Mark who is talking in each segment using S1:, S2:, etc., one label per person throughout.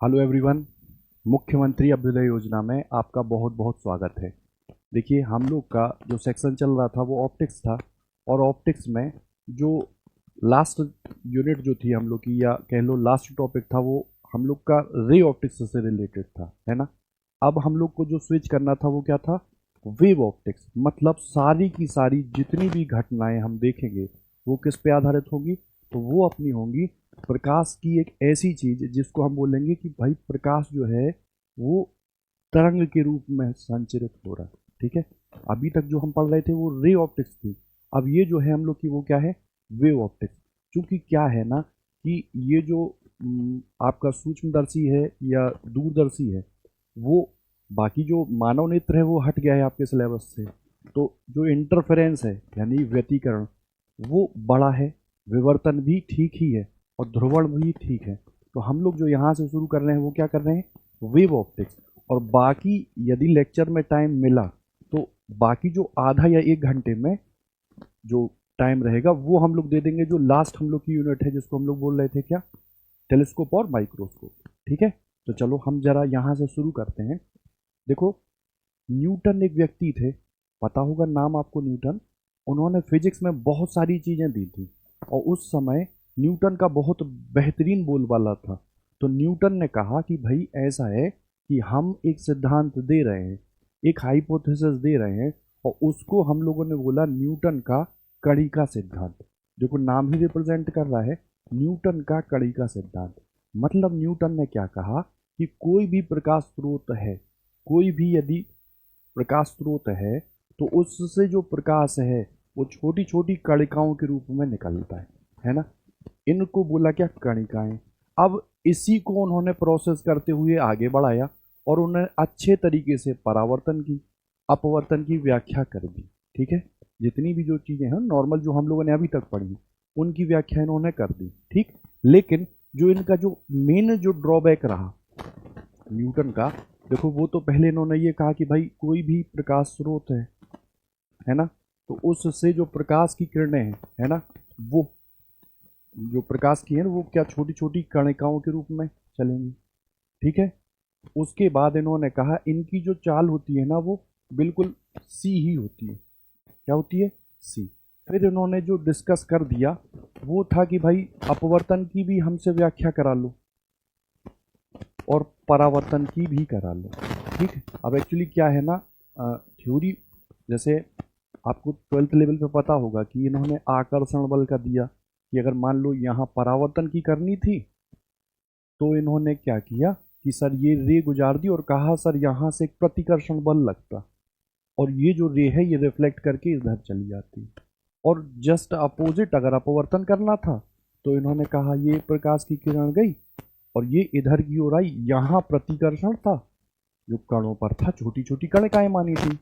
S1: Hello everyone. मुख्यमंत्री अभ्युदय योजना में आपका बहुत बहुत स्वागत है। देखिए, हम लोग का जो सेक्शन चल रहा था वो ऑप्टिक्स था, और ऑप्टिक्स में जो लास्ट यूनिट जो थी हम लोग की, या कह लो लास्ट टॉपिक था, वो हम लोग का रे ऑप्टिक्स से रिलेटेड था, है ना। अब हम लोग को जो स्विच करना था वो क्या था? Wave optics. मतलब सारी की सारी जितनी भी घटनाएं हम देखेंगे वो किस पे आधारित होंगी? तो वो अपनी होंगी प्रकाश की एक ऐसी चीज जिसको हम बोलेंगे कि भाई प्रकाश जो है वो तरंग के रूप में संचरित हो रहा है। ठीक है। अभी तक जो हम पढ़ रहे थे वो रे ऑप्टिक्स थी। अब ये जो है हम लोग की वो क्या है? Wave optics. क्योंकि क्या है ना कि ये जो आपका सूक्ष्मदर्शी है या दूरदर्शी है, वो बाकी जो मानव नेत्र है वो हट गया है आपके सिलेबस से। तो जो इंटरफेरेंस है यानी व्यतिकरण, वो बड़ा है। विवर्तन भी ठीक ही है और ध्रुवण भी ठीक है। तो हम लोग जो यहाँ से शुरू कर रहे हैं वो क्या कर रहे हैं? Wave optics. और बाकी यदि लेक्चर में टाइम मिला तो बाकी जो आधा या एक घंटे में जो टाइम रहेगा वो हम लोग दे देंगे जो लास्ट हम लोग की यूनिट है, जिसको हम लोग बोल रहे थे क्या? टेलीस्कोप और माइक्रोस्कोप। ठीक है। तो चलो हम जरा यहाँ से शुरू करते हैं। देखो, न्यूटन एक व्यक्ति थे, पता होगा नाम आपको न्यूटन। उन्होंने फिजिक्स में बहुत सारी चीज़ें दी थी, और उस समय न्यूटन का बहुत बेहतरीन बोलबाला था। तो न्यूटन ने कहा कि भाई ऐसा है कि हम एक सिद्धांत दे रहे हैं, एक हाइपोथेसिस दे रहे हैं, और उसको हम लोगों ने बोला न्यूटन का कड़ी का सिद्धांत। देखो, नाम ही रिप्रेजेंट कर रहा है न्यूटन का कड़ी का सिद्धांत। मतलब न्यूटन ने क्या कहा कि कोई भी प्रकाश स्रोत है, कोई भी यदि प्रकाश स्रोत है, तो उससे जो प्रकाश है वो छोटी छोटी कणिकाओं के रूप में निकलता है ना। इनको बोला क्या? कणिकाएं। अब इसी को उन्होंने प्रोसेस करते हुए आगे बढ़ाया, और उन्होंने अच्छे तरीके से परावर्तन की, अपवर्तन की व्याख्या कर दी। ठीक है। जितनी भी जो चीजें हैं नॉर्मल जो हम लोगों ने अभी तक पढ़ी, उनकी व्याख्या इन्होंने कर दी। ठीक। लेकिन जो इनका जो मेन जो ड्रॉबैक रहा न्यूटन का, देखो वो तो पहले इन्होंने ये कहा कि भाई कोई भी प्रकाश स्रोत है ना, तो उससे जो प्रकाश की किरणें हैं, है ना, वो जो प्रकाश की है ना वो क्या छोटी छोटी कणिकाओं के रूप में चलेंगी। ठीक है। उसके बाद इन्होंने कहा इनकी जो चाल होती है ना वो बिल्कुल सी ही होती है। क्या होती है? सी। फिर इन्होंने जो डिस्कस कर दिया वो था कि भाई अपवर्तन की भी हमसे व्याख्या करा लो, और परावर्तन की भी करा लो। ठीक है। अब एक्चुअली क्या है ना, थ्योरी जैसे आपको ट्वेल्थ लेवल पे पता होगा कि इन्होंने आकर्षण बल का दिया कि अगर मान लो यहाँ परावर्तन की करनी थी, तो इन्होंने क्या किया कि सर ये रे गुजार दी और कहा सर यहाँ से एक प्रतिकर्षण बल लगता, और ये जो रे है ये रिफ्लेक्ट करके इधर चली जाती। और जस्ट अपोजिट अगर अपवर्तन करना था, तो इन्होंने कहा ये प्रकाश की किरण गई और ये इधर की ओर आई, यहाँ प्रतिकर्षण था जो कणों पर था, छोटी छोटी कणिकाएं मानी थी।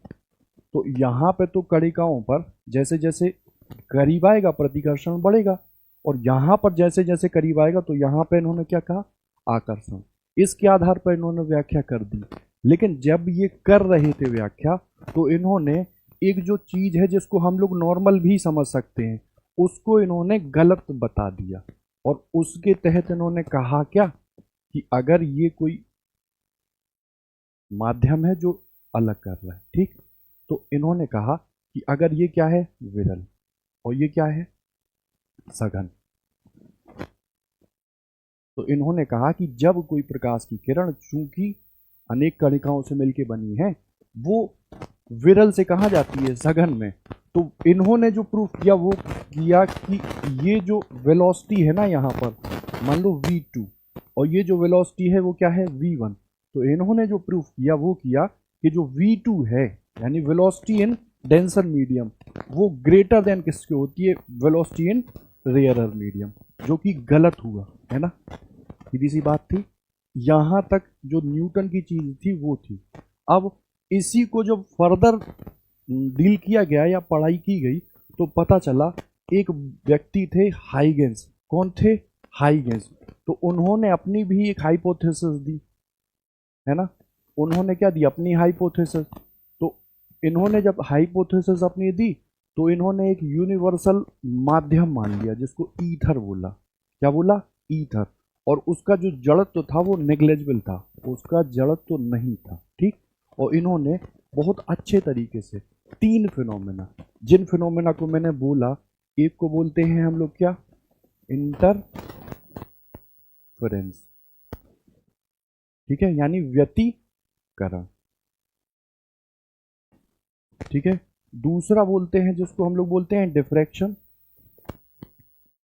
S1: तो यहाँ पे तो कणिकाओं पर जैसे जैसे करीब आएगा प्रतिकर्षण बढ़ेगा, और यहाँ पर जैसे जैसे करीब आएगा तो यहाँ पे इन्होंने क्या कहा? आकर्षण। इसके आधार पर इन्होंने व्याख्या कर दी। लेकिन जब ये कर रहे थे व्याख्या, तो इन्होंने एक जो चीज है जिसको हम लोग नॉर्मल भी समझ सकते हैं, उसको इन्होंने गलत बता दिया। और उसके तहत इन्होंने कहा क्या कि अगर ये कोई माध्यम है जो अलग कर रहा है, ठीक, तो इन्होंने कहा कि अगर ये क्या है? विरल। और ये क्या है? सघन। तो इन्होंने कहा कि जब कोई प्रकाश की किरण चूंकि अनेक कणिकाओं से मिलकर बनी है, वो विरल से कहा जाती है सघन में। तो इन्होंने जो प्रूफ किया वो किया कि ये जो वेलोसिटी है ना यहाँ पर, मान लो v2, और ये जो वेलोसिटी है वो क्या है? v1। तो इन्होंने जो प्रूफ किया वो किया कि जो v2 है यानी वेलोसिटी इन डेंसर मीडियम, वो ग्रेटर देन किसके होती है? वेलोसिटी इन रेयरर मीडियम। जो कि गलत हुआ, है ना। सीधी सी बात थी। यहां तक जो न्यूटन की चीज थी वो थी। अब इसी को जब फर्दर डील किया गया या पढ़ाई की गई, तो पता चला एक व्यक्ति थे हाइगेंस। कौन थे? हाइगेंस। तो उन्होंने अपनी भी एक हाइपोथेसिस दी, है ना। उन्होंने क्या दी? अपनी हाइपोथेसिस। तो इन्होंने जब हाइपोथेसिस अपनी दी, तो इन्होंने एक यूनिवर्सल माध्यम मान लिया जिसको ईथर बोला। क्या बोला? ईथर। और उसका जो जड़त्व था वो नेग्लेजिबल था, उसका जड़त्व नहीं था, ठीक। और इन्होंने बहुत अच्छे तरीके से तीन फिनोमेना, जिन फिनोमेना को मैंने बोला, एक को बोलते हैं हम लोग क्या, इंटरफेरेंस, ठीक है, यानी व्यतिकरण, ठीक है। दूसरा बोलते हैं जिसको हम लोग बोलते हैं डिफ्रैक्शन,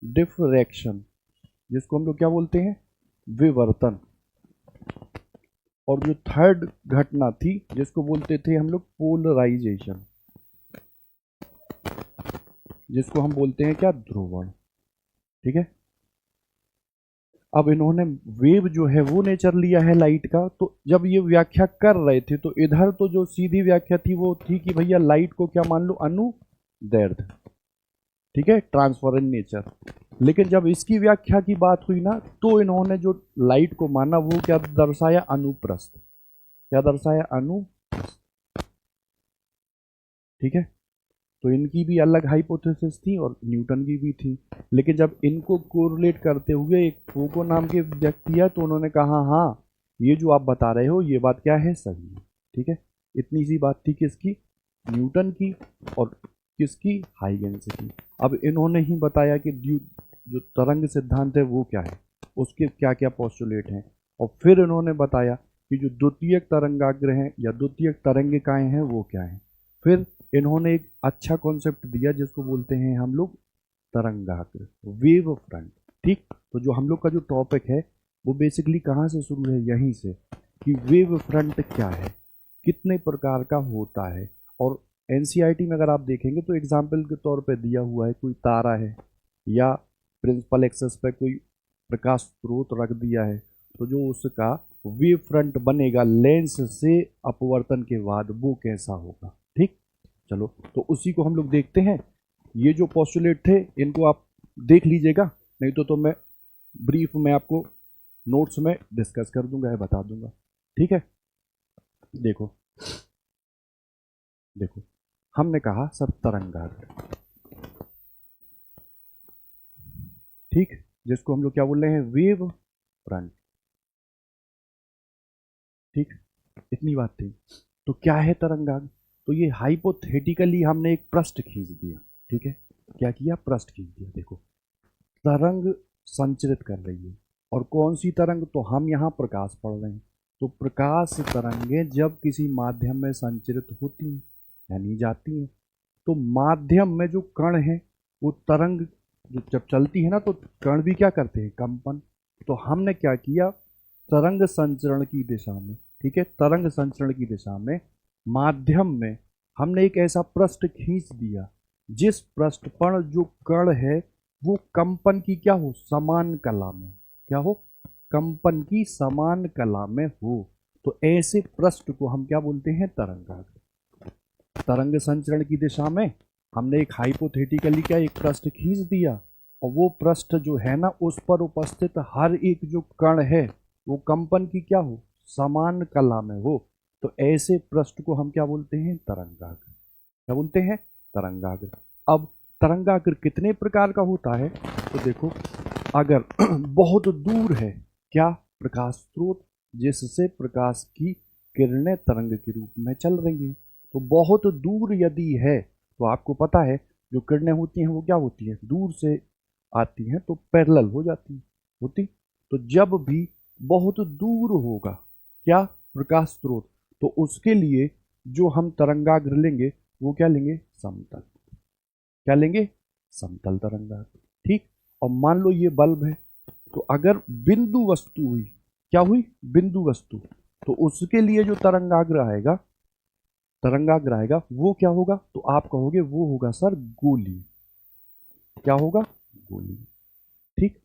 S1: डिफ्रैक्शन जिसको हम लोग क्या बोलते हैं, विवर्तन। और जो थर्ड घटना थी जिसको बोलते थे हम लोग पोलराइजेशन, जिसको हम बोलते हैं क्या, ध्रुवण, ठीक है। अब इन्होंने वेव जो है वो नेचर लिया है लाइट का, तो जब ये व्याख्या कर रहे थे तो इधर तो जो सीधी व्याख्या थी वो थी कि भैया लाइट को क्या मान लो, अनुदैर्ध्य, ठीक है, ट्रांसफर इन नेचर। लेकिन जब इसकी व्याख्या की बात हुई ना, तो इन्होंने जो लाइट को माना वो क्या दर्शाया, अनुप्रस्थ, क्या दर्शाया, ठीक है। तो इनकी भी अलग हाइपोथेसिस थी और न्यूटन की भी थी। लेकिन जब इनको कोरिलेट करते हुए एक फोको नाम के व्यक्ति है, तो उन्होंने कहा हाँ ये जो आप बता रहे हो ये बात क्या है, सही है, ठीक है। इतनी सी बात थी किसकी, न्यूटन की, और किसकी, हाइगेंस की। अब इन्होंने ही बताया कि जो तरंग सिद्धांत है वो क्या है, उसके क्या क्या पोस्टुलेट हैं, और फिर इन्होंने बताया कि जो द्वितीयक तरंगाग्र हैं या द्वितीयक तरंगिकाएं हैं वो क्या है। फिर इन्होंने एक अच्छा कॉन्सेप्ट दिया जिसको बोलते हैं हम लोग तरंगाग्र, वेव फ्रंट, ठीक। तो जो हम लोग का जो टॉपिक है वो बेसिकली कहाँ से शुरू है, यहीं से, कि वेव फ्रंट क्या है, कितने प्रकार का होता है। और एनसीईआरटी में अगर आप देखेंगे तो एग्जाम्पल के तौर पे दिया हुआ है, कोई तारा है या प्रिंसिपल एक्सेस पे कोई प्रकाश स्रोत रख दिया है, तो जो उसका वेव फ्रंट बनेगा लेंस से अपवर्तन के बाद वो कैसा होगा, ठीक। चलो तो उसी को हम लोग देखते हैं। ये जो पोस्टुलेट थे इनको आप देख लीजिएगा, नहीं तो मैं ब्रीफ में आपको नोट्स में डिस्कस कर दूंगा या बता दूंगा, ठीक है। देखो देखो, हमने कहा सर तरंगाग्र, ठीक, जिसको हम लोग क्या बोल रहे हैं, वेव फ्रंट, ठीक। इतनी बात थी। तो क्या है तरंगाग्र, तो ये हाइपोथेटिकली हमने एक पृष्ठ खींच दिया, ठीक है। क्या किया, पृष्ठ खींच दिया। देखो तरंग संचरित कर रही है, और कौन सी तरंग, तो हम यहाँ प्रकाश पढ़ रहे हैं। तो प्रकाश तरंगें जब किसी माध्यम में संचरित होती हैं यानी जाती हैं, तो माध्यम में जो कण है वो तरंग जो जब चलती है ना, तो कण भी क्या करते हैं, कंपन। तो हमने क्या किया, तरंग संचरण की दिशा में, ठीक है, तरंग संचरण की दिशा में माध्यम में हमने एक ऐसा पृष्ठ खींच दिया जिस पृष्ठ पर जो कण है वो कंपन की क्या हो, समान कला में, क्या हो, कंपन की समान कला में हो। तो ऐसे पृष्ठ को हम क्या बोलते हैं, तरंगाग्र। तरंग संचरण की दिशा में हमने एक हाइपोथेटिकली क्या एक पृष्ठ खींच दिया, और वो पृष्ठ जो है ना उस पर उपस्थित हर एक जो कण है वो कंपन की क्या हो, समान कला में हो। तो ऐसे पृष्ठ को हम क्या बोलते हैं, तरंगाग्र, क्या बोलते हैं, तरंगाग्र। अब तरंगाग्र कितने प्रकार का होता है, तो देखो अगर बहुत दूर है क्या, प्रकाश स्रोत जिससे प्रकाश की किरणें तरंग के रूप में चल रही हैं, तो बहुत दूर यदि है तो आपको पता है जो किरणें होती हैं वो क्या होती हैं, दूर से आती हैं तो पैरेलल हो जाती हैं, होती। तो जब भी बहुत दूर होगा क्या, प्रकाश स्रोत, तो उसके लिए जो हम तरंगाग्र लेंगे वो क्या लेंगे, समतल, क्या लेंगे, समतल तरंगाग्र, ठीक। और मान लो ये बल्ब है, तो अगर बिंदु वस्तु हुई, क्या हुई, बिंदु वस्तु, तो उसके लिए जो तरंगाग्र आएगा, तरंगाग्र आएगा वो क्या होगा, तो आप कहोगे वो होगा सर गोली, क्या होगा, गोली, ठीक।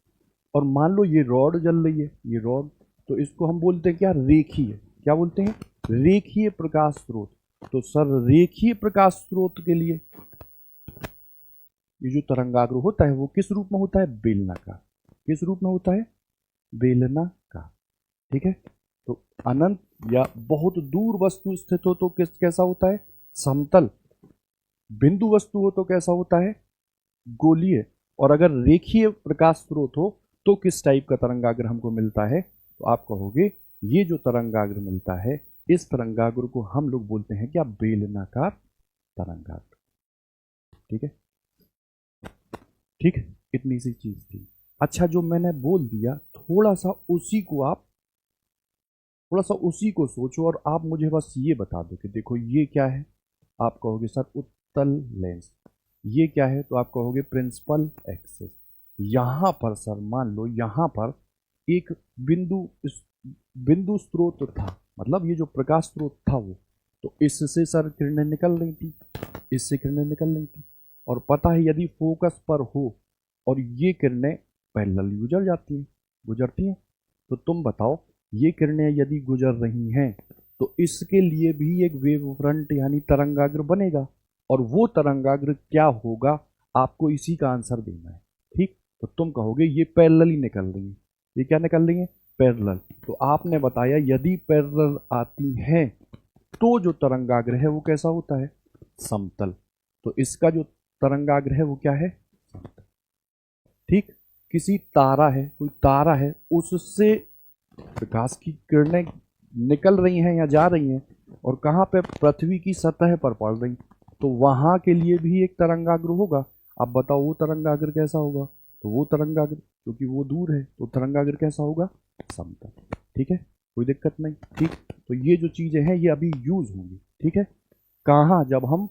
S1: और मान लो ये रॉड जल रही है, ये रॉड, तो इसको हम बोलते हैं क्या, रेखीय, क्या बोलते हैं, रेखीय प्रकाश स्रोत। तो सर रेखीय प्रकाश स्रोत के लिए ये जो तरंगाग्र होता है वो किस रूप में होता है, बेलनाकार, किस रूप में होता है, बेलनाकार, ठीक है। तो अनंत या बहुत दूर वस्तु स्थित हो तो किस कैसा होता है, समतल, बिंदु वस्तु हो तो कैसा होता है, गोलीय, और अगर रेखीय प्रकाश स्रोत हो तो किस टाइप का तरंगाग्र हमको मिलता है? तो आप कहोगे ये जो तरंगाग्र मिलता है, इस तरंगाग्र को हम लोग बोलते हैं क्या? बेलनाकार तरंगाग्र। ठीक है, ठीक है, इतनी सी चीज थी। अच्छा, जो मैंने बोल दिया थोड़ा सा उसी को सोचो और आप मुझे बस ये बता दो कि देखो ये क्या है। आप कहोगे सर उत्तल लेंस। ये क्या है? तो आप कहोगे प्रिंसिपल एक्सिस। यहां पर सर मान लो यहां पर एक बिंदु स्रोत था, मतलब ये जो प्रकाश स्रोत था वो, तो इससे सर किरणें निकल रही थी, इससे किरणें निकल रही थी। और पता है यदि फोकस पर हो और ये किरणें पैरेलल गुजरती हैं, तो तुम बताओ ये किरणें यदि गुजर रही हैं तो इसके लिए भी एक वेव फ्रंट यानी तरंगाग्र बनेगा, और वो तरंगाग्र क्या होगा आपको इसी का आंसर देना है। ठीक, तो तुम कहोगे ये पैरेलल ही निकल रही है। ये क्या निकल रही है? पैरेलल। तो आपने बताया यदि पैरेलल आती हैं तो जो तरंगाग्र है वो कैसा होता है? समतल। तो इसका जो तरंगाग्र है वो क्या है? समतल। ठीक, किसी तारा है, कोई तारा है, उससे प्रकाश की किरणें निकल रही हैं या जा रही हैं और कहाँ पे? पृथ्वी की सतह पर पड़ रही, तो वहां के लिए भी एक तरंगाग्र होगा। अब बताओ वो तरंगाग्र कैसा होगा? तो वो तरंगाग्र, क्योंकि वो दूर है तो तरंगाग्र कैसा होगा? समतल। ठीक है, कोई दिक्कत नहीं। ठीक, तो ये जो चीजें हैं ये अभी यूज होंगी। ठीक है, कहाँ? जब हम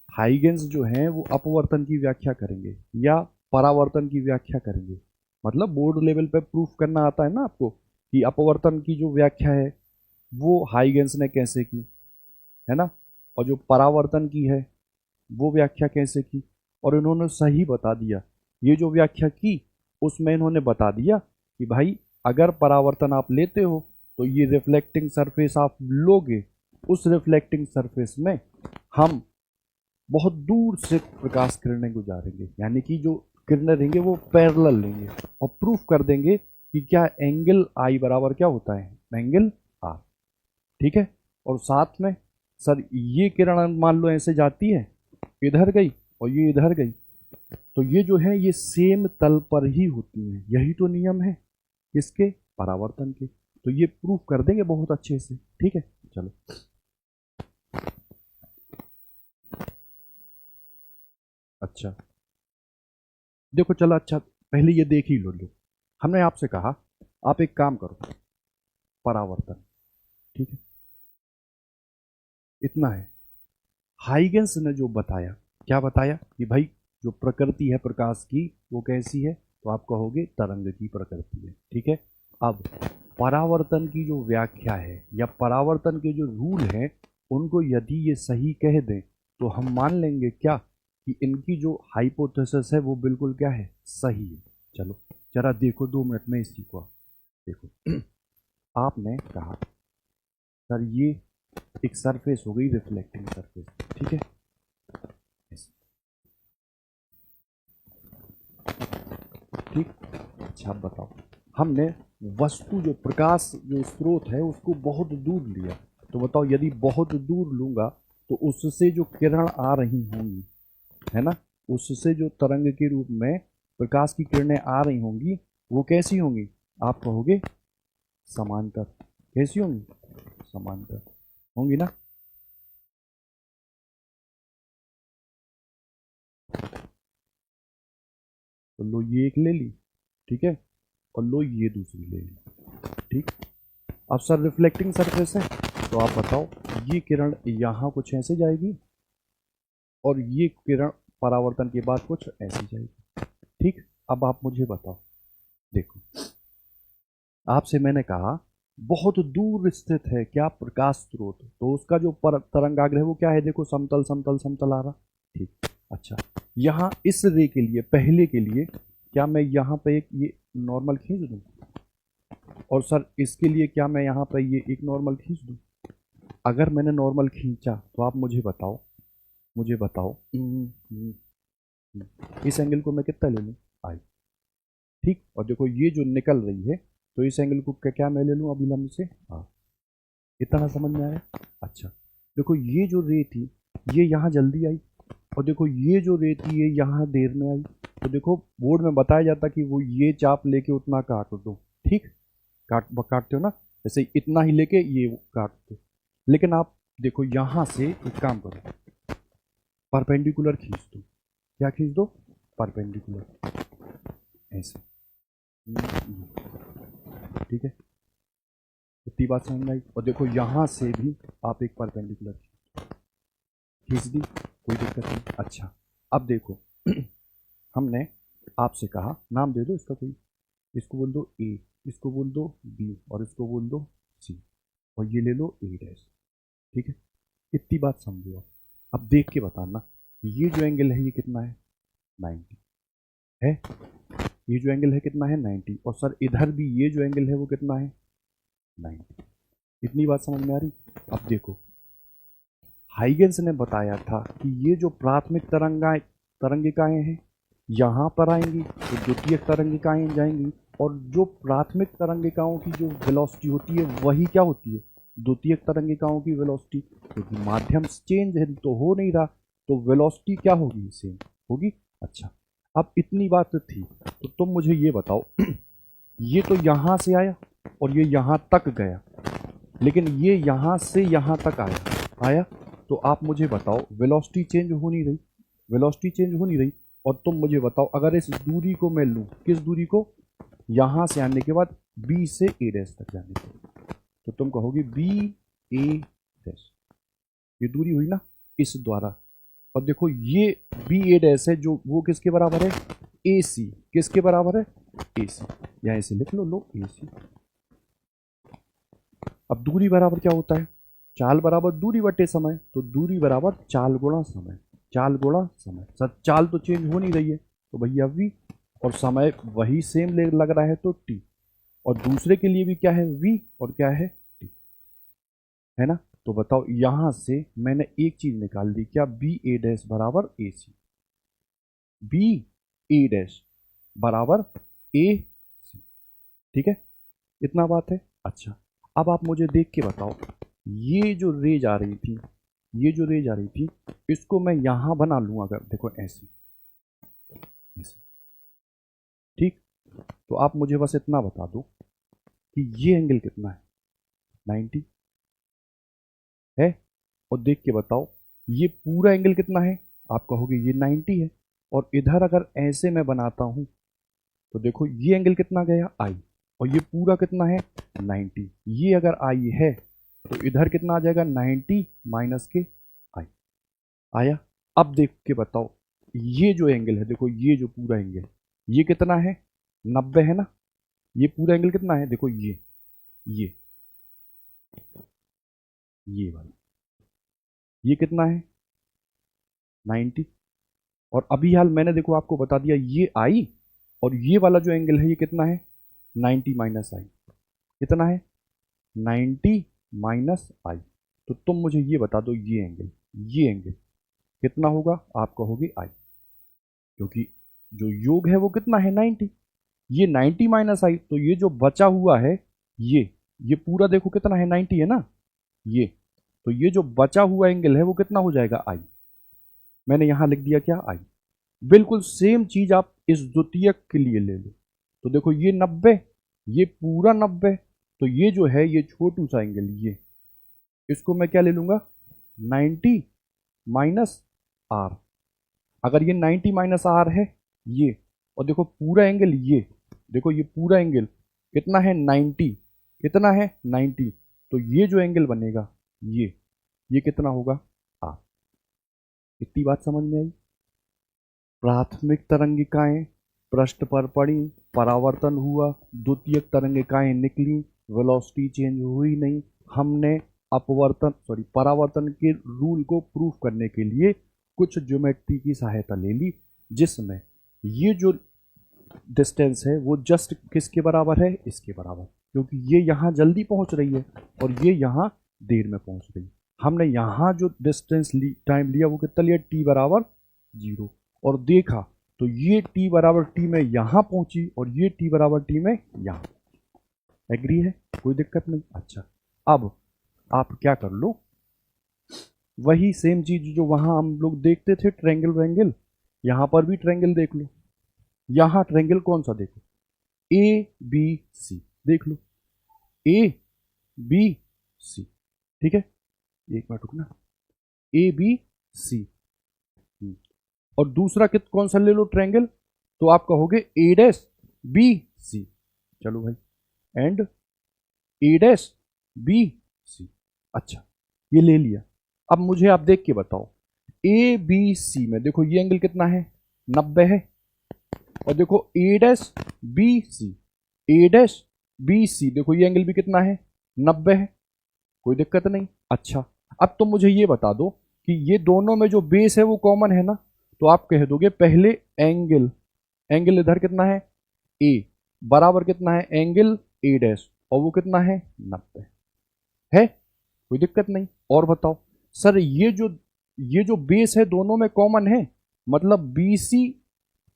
S1: हाइगेंस जो हैं वो अपवर्तन की व्याख्या करेंगे या परावर्तन की व्याख्या करेंगे। मतलब बोर्ड लेवल पे प्रूफ करना आता है ना आपको कि अपवर्तन की जो व्याख्या है वो हाइगेंस ने कैसे की, है ना, और जो परावर्तन की है वो व्याख्या कैसे की, और इन्होंने सही बता दिया। ये जो व्याख्या की उसमें इन्होंने बता दिया कि भाई अगर परावर्तन आप लेते हो तो ये रिफ्लेक्टिंग सरफेस आप लोगे, उस रिफ्लेक्टिंग सरफेस में हम बहुत दूर से प्रकाश किरणें गुजारेंगे, यानी कि जो किरणें रहेंगे वो पैरेलल लेंगे, और प्रूफ कर देंगे कि क्या एंगल आई बराबर क्या होता है? Angle R. ठीक है, और साथ में सर ये किरण मान लो ऐसे जाती है, इधर गई और ये इधर गई, तो ये जो है ये सेम तल पर ही होती हैं। यही तो नियम है इसके परावर्तन के, तो ये प्रूफ कर देंगे बहुत अच्छे से। ठीक है, चलो अच्छा देखो, चलो अच्छा पहले ये देख ही लो। हमने आपसे कहा आप एक काम करो, परावर्तन। ठीक है, इतना है। हाइगेंस ने जो बताया, क्या बताया कि भाई जो प्रकृति है प्रकाश की वो कैसी है? तो आप कहोगे तरंग की प्रकृति है। ठीक है, अब परावर्तन की जो व्याख्या है या परावर्तन के जो रूल हैं उनको यदि ये सही कह दें तो हम मान लेंगे क्या कि इनकी जो हाइपोथेसिस है वो बिल्कुल क्या है? सही है। चलो जरा देखो 2 मिनट में इसी को देखो। आपने कहा सर ये एक सरफेस हो गई रिफ्लेक्टिंग सरफेस। ठीक है, ठीक, अच्छा अब बताओ, हमने वस्तु जो प्रकाश जो स्रोत है उसको बहुत दूर लिया, तो बताओ यदि बहुत दूर लूंगा तो उससे जो किरण आ रही होंगी, है ना, उससे जो तरंग के रूप में प्रकाश की किरणें आ रही होंगी वो कैसी होंगी? आप कहोगे समांतर। कैसी होंगी? समांतर होंगी ना। तो लो ये एक ले ली, ठीक है, और लो ये दूसरी ले ली। ठीक, अब सर रिफ्लेक्टिंग सरफेस है, तो आप बताओ ये किरण यहाँ कुछ ऐसे जाएगी और ये किरण परावर्तन के बाद कुछ ऐसी जाएगी। ठीक, अब आप मुझे बताओ, देखो आपसे मैंने कहा बहुत दूर स्थित है क्या प्रकाश स्रोत, तो उसका जो तरंगाग्र है वो क्या है? देखो समतल समतल समतल आ रहा। ठीक, अच्छा यहाँ इस रे के लिए पहले के लिए क्या मैं यहाँ पे एक ये नॉर्मल खींच दूँ, और सर इसके लिए क्या मैं यहाँ पे ये एक नॉर्मल खींच दूँ? अगर मैंने नॉर्मल खींचा तो आप मुझे बताओ, इस एंगल को मैं कितना ले लूँ? आई। ठीक, और देखो ये जो निकल रही है तो इस एंगल को क्या मैं ले लूँ अभिलंब से? हाँ, इतना समझ में आया। अच्छा देखो ये जो रे थी ये यहाँ जल्दी आई, और देखो ये जो रे थी ये यहाँ देर में आई, तो देखो बोर्ड में बताया जाता कि वो ये चाप लेके उतना काट दो, ठीक, काटते हो ना, जैसे इतना ही लेके ये काट दो। लेकिन आप देखो यहाँ से एक काम करो, परपेंडिकुलर खींच दो। क्या खींच दो? परपेंडिकुलर, ऐसे, ठीक है। इतनी बात समझ में आई। और देखो यहाँ से भी आप एक परपेंडिकुलर खींच दी, कोई दिक्कत नहीं। अच्छा, अब देखो हमने आपसे कहा नाम दे दो इसका कोई, इसको बोल दो ए, इसको बोल दो बी, और इसको बोल दो सी, और ये ले लो ए डैश, ठीक है। इतनी बात समझो आप। अब देख के बताना ये जो एंगल है ये कितना है? 90 है। ये जो एंगल है कितना है? 90। और सर इधर भी ये जो एंगल है वो कितना है? 90। इतनी बात समझ में आ रही? अब देखो हाइगेंस ने बताया था कि ये जो प्राथमिक तरंगिकाएं हैं यहाँ पर आएंगी तो द्वितीयक तरंगिकाएं जाएंगी, और जो प्राथमिक तरंगिकाओं की जो वेलोसिटी होती है वही क्या होती है? द्वितीयक तरंगिकाओं की वेलोसिटी। क्योंकि माध्यम चेंज है तो हो नहीं रहा, तो वेलोसिटी क्या होगी? सेम होगी। अच्छा, अब इतनी बात थी तो तुम मुझे ये बताओ ये तो यहाँ से आया और ये यहाँ तक गया, लेकिन ये यहाँ से यहाँ तक आया तो आप मुझे बताओ वेलोसिटी चेंज हो नहीं रही, वेलोसिटी चेंज हो नहीं रही। और तुम मुझे बताओ अगर इस दूरी को मैं लूँ, किस दूरी को? यहाँ से आने के बाद बी से ए डैश तक जाने के, तो तुम कहोगे बी ए डैश, ये दूरी हुई ना इस द्वारा। और देखो ये बी ए डैश है जो वो किसके बराबर है? ए सी। किसके बराबर है? ए सी। यहाँ ऐसे लिख लो ए सी। अब दूरी बराबर क्या होता है? चाल बराबर दूरी बटे समय, तो दूरी बराबर चाल गुणा समय, चाल गुणा समय। सर चाल तो चेंज हो नहीं रही है तो भैया v, और समय वही सेम लग रहा है तो t, और दूसरे के लिए भी क्या है? v, और क्या है? t, है ना। तो बताओ यहां से मैंने एक चीज निकाल दी, क्या? बी ए डैश बराबर ए सी, बी ए डैश बराबर ए सी, ठीक है। इतना बात है। अच्छा, अब आप मुझे देख के बताओ ये जो रेज आ रही थी, ये जो रेज आ रही थी इसको मैं यहां बना लूँ अगर, देखो ऐसे ऐसे, ठीक। तो आप मुझे बस इतना बता दो कि ये एंगल कितना है? 90 है। और देख के बताओ ये पूरा एंगल कितना है? आप कहोगे ये 90 है। और इधर अगर ऐसे मैं बनाता हूं तो देखो ये एंगल कितना गया? आई। और ये पूरा कितना है? 90। ये अगर आई है तो इधर कितना आ जाएगा? 90 माइनस के आई। आया। अब देख के बताओ ये जो एंगल है, देखो ये जो पूरा एंगल ये कितना है? 90 है ना। ये पूरा एंगल कितना है? देखो ये ये वाला ये कितना है? 90। और अभी हाल मैंने देखो आपको बता दिया ये आई, और ये वाला जो एंगल है ये कितना है? 90 माइनस आई। कितना है? 90 माइनस आई। तो तुम मुझे ये बता दो ये एंगल कितना होगा? आप कहोगे आई, क्योंकि जो योग है वो कितना है? 90। ये 90 माइनस आई, तो ये जो बचा हुआ है ये पूरा देखो कितना है? 90 है ना ये। तो ये जो बचा हुआ एंगल है वो कितना हो जाएगा? आई। मैंने यहां लिख दिया क्या? आई। बिल्कुल सेम चीज आप इस द्वितीयक के लिए ले लो। तो देखो ये 90, ये पूरा 90, तो ये जो है ये छोटू सा एंगल ये, इसको मैं क्या ले लूंगा? 90 माइनस आर। अगर ये 90 माइनस आर है ये, और देखो पूरा एंगल ये, देखो ये पूरा एंगल कितना है? 90। कितना है? 90। तो ये जो एंगल बनेगा ये कितना होगा? आर। इतनी बात समझ में आई? प्राथमिक तरंगिकाएं पृष्ठ पर पड़ी, परावर्तन हुआ, द्वितीयक तरंगिकाएं निकली, वेलोसिटी चेंज हुई नहीं। हमने परावर्तन के रूल को प्रूफ करने के लिए कुछ ज्योमेट्री की सहायता ले ली, जिसमें ये जो डिस्टेंस है वो जस्ट किसके बराबर है? इसके बराबर, क्योंकि ये यहाँ जल्दी पहुँच रही है और ये यहाँ देर में पहुँच रही है। हमने यहाँ जो डिस्टेंस टाइम लिया वो कितना लिया? t बराबर 0, और देखा तो ये t बराबर t में यहाँ पहुँची और ये t बराबर t में यहाँ। एग्री है? कोई दिक्कत नहीं। अच्छा, अब आप क्या कर लो, वही सेम चीज जो वहां हम लोग देखते थे ट्रायंगल व्रेंगल, यहां पर भी ट्रायंगल देख लो। यहां ट्रायंगल कौन सा देखो, ए बी सी, देख लो ए बी सी, ठीक है, एक मिनट रुकना, ए बी सी। और दूसरा कित कौन सा ले लो ट्रायंगल, तो आप कहोगे ए डैश बी सी, चलो भाई, and A dash B C. अच्छा, ये ले लिया। अब मुझे आप देख के बताओ, ए बी सी में देखो ये एंगल कितना है, 90 है, और देखो ए डैश बी सी, ए डैश बी सी देखो ये एंगल भी कितना है, 90 है, कोई दिक्कत नहीं। अच्छा, अब तुम मुझे ये बता दो कि ये दोनों में जो बेस है वो कॉमन है ना, तो आप कह दोगे पहले एंगल, एंगल इधर कितना है ए, बराबर कितना है एंगल ए डैश, और वो कितना है 90 है, कोई दिक्कत नहीं। और बताओ सर ये जो बेस है दोनों में कॉमन है, मतलब बी सी,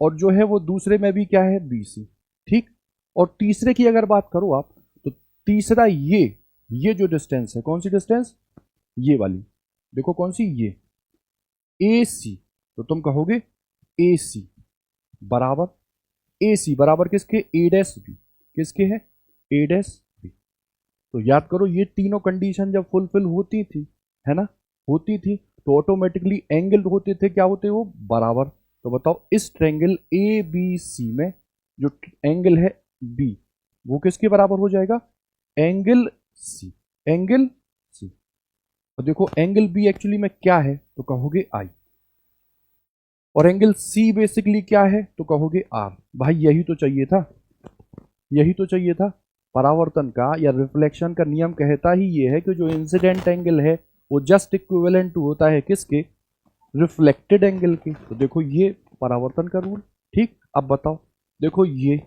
S1: और जो है वो दूसरे में भी क्या है बी सी, ठीक। और तीसरे की अगर बात करो आप, तो तीसरा ये जो डिस्टेंस है, कौन सी डिस्टेंस, ये वाली, देखो कौन सी, ये ए सी, तो तुम कहोगे ए सी बराबर, ए सी बराबर किसके, ए डैश बी, किसके है, ए डैश बी। तो याद करो ये तीनों कंडीशन जब फुलफिल होती थी, है ना, होती थी, तो ऑटोमेटिकली एंगल होते थे, क्या होते वो बराबर। तो बताओ इस ट्रायंगल ए बी सी में जो एंगल है बी, वो किसके बराबर हो जाएगा, एंगल सी, एंगल सी। और देखो एंगल बी एक्चुअली में क्या है, तो कहोगे आई, और एंगल सी बेसिकली क्या है, तो कहोगे आर। भाई यही तो चाहिए था, यही तो चाहिए था। परावर्तन का या रिफ्लेक्शन का नियम कहता ही ये है कि जो इंसिडेंट एंगल है वो जस्ट इक्विवेलेंट होता है किसके, रिफ्लेक्टेड एंगल के। तो देखो ये परावर्तन का रूल, ठीक। अब बताओ, देखो ये,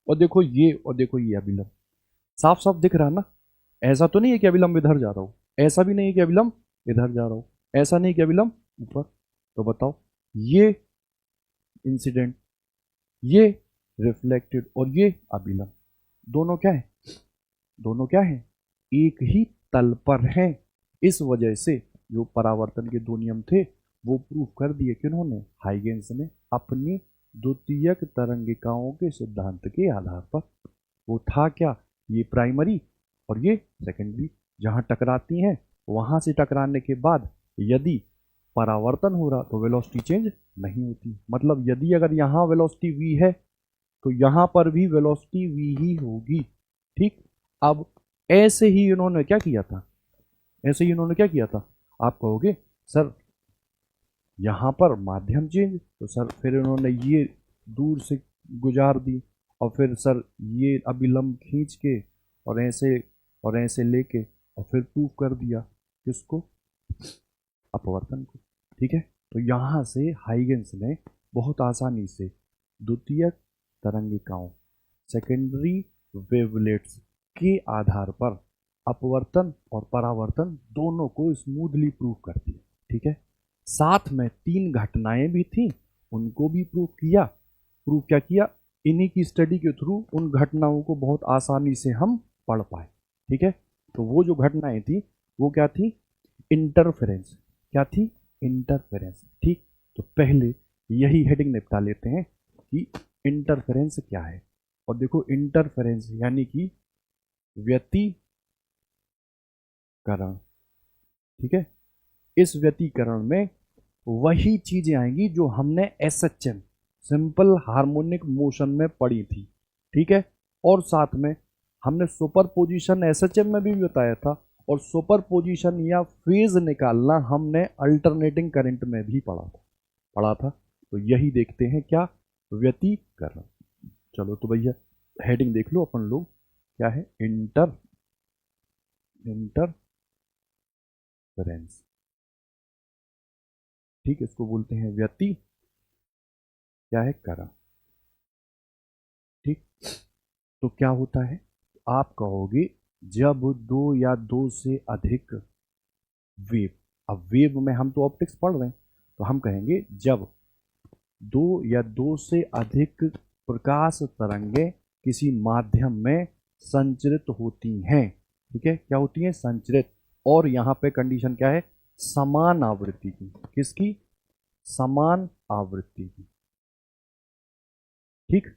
S1: और देखो ये, और देखो ये अभिलंब, साफ साफ दिख रहा ना, ऐसा तो नहीं है कि अभिलंब इधर जा रहा हो, ऐसा भी नहीं है कि अभिलंब इधर जा रहा हो, ऐसा नहीं कि अभिलंब ऊपर। तो बताओ ये इंसिडेंट, ये रिफ्लेक्टेड, और ये अभिलंब, दोनों क्या है, दोनों क्या है, एक ही तल पर हैं। इस वजह से जो परावर्तन के दो नियम थे वो प्रूव कर दिए किन्होंने, हाइगेंस ने, अपनी द्वितीयक तरंगिकाओं के सिद्धांत के आधार पर। वो था क्या, ये प्राइमरी और ये सेकेंडरी जहां टकराती हैं, वहां से टकराने के बाद यदि परावर्तन हो रहा तो वेलोसिटी चेंज नहीं होती, मतलब यदि अगर यहाँ वेलोसिटी v है तो यहाँ पर भी वेलोसिटी v ही होगी, ठीक। अब ऐसे ही इन्होंने क्या किया था, ऐसे ही इन्होंने क्या किया था, आप कहोगे सर यहाँ पर माध्यम चेंज, तो सर फिर इन्होंने ये दूर से गुजार दी, और फिर सर ये अभिलंब खींच के और ऐसे लेके और फिर प्रूव कर दिया किसको, अपवर्तन को, ठीक है। तो यहाँ से हाइगेंस ने बहुत आसानी से द्वितीयक तरंगिकाओं, सेकेंडरी वेवलेट्स के आधार पर अपवर्तन और परावर्तन दोनों को स्मूथली प्रूव कर दिया, ठीक है। साथ में तीन घटनाएं भी थी, उनको भी प्रूव किया। प्रूव क्या किया, इन्हीं की स्टडी के थ्रू उन घटनाओं को बहुत आसानी से हम पढ़ पाए, ठीक है। तो वो जो घटनाएं थी वो क्या थी, इंटरफेरेंस, क्या थी, इंटरफेरेंस, ठीक। तो पहले यही हेडिंग निपटा लेते हैं कि इंटरफेरेंस क्या है। और देखो इंटरफेरेंस यानी कि व्यतिकरण, ठीक है। इस व्यतिकरण में वही चीजें आएंगी जो हमने एसएचएम, सिंपल हार्मोनिक मोशन में पढ़ी थी, ठीक है। और साथ में हमने सुपरपोजिशन एसएचएम में भी बताया था, और सुपरपोजिशन या फेज निकालना हमने अल्टरनेटिंग करंट में भी पढ़ा था। तो यही देखते हैं क्या, व्यतिकरण। चलो तो भैया हेडिंग देख लो अपन लोग, क्या है, इंटरफेरेंस, ठीक। इसको बोलते हैं व्यति, क्या है, करण, ठीक। तो क्या होता है, आप कहोगे जब दो या दो से अधिक वेव, अब वेव में हम तो ऑप्टिक्स पढ़ रहे हैं, तो हम कहेंगे जब दो या दो से अधिक प्रकाश तरंगें किसी माध्यम में संचरित होती हैं, ठीक है, क्या होती हैं, संचरित। और यहाँ पे कंडीशन क्या है, समान आवृत्ति की, किसकी, समान आवृत्ति की, ठीक।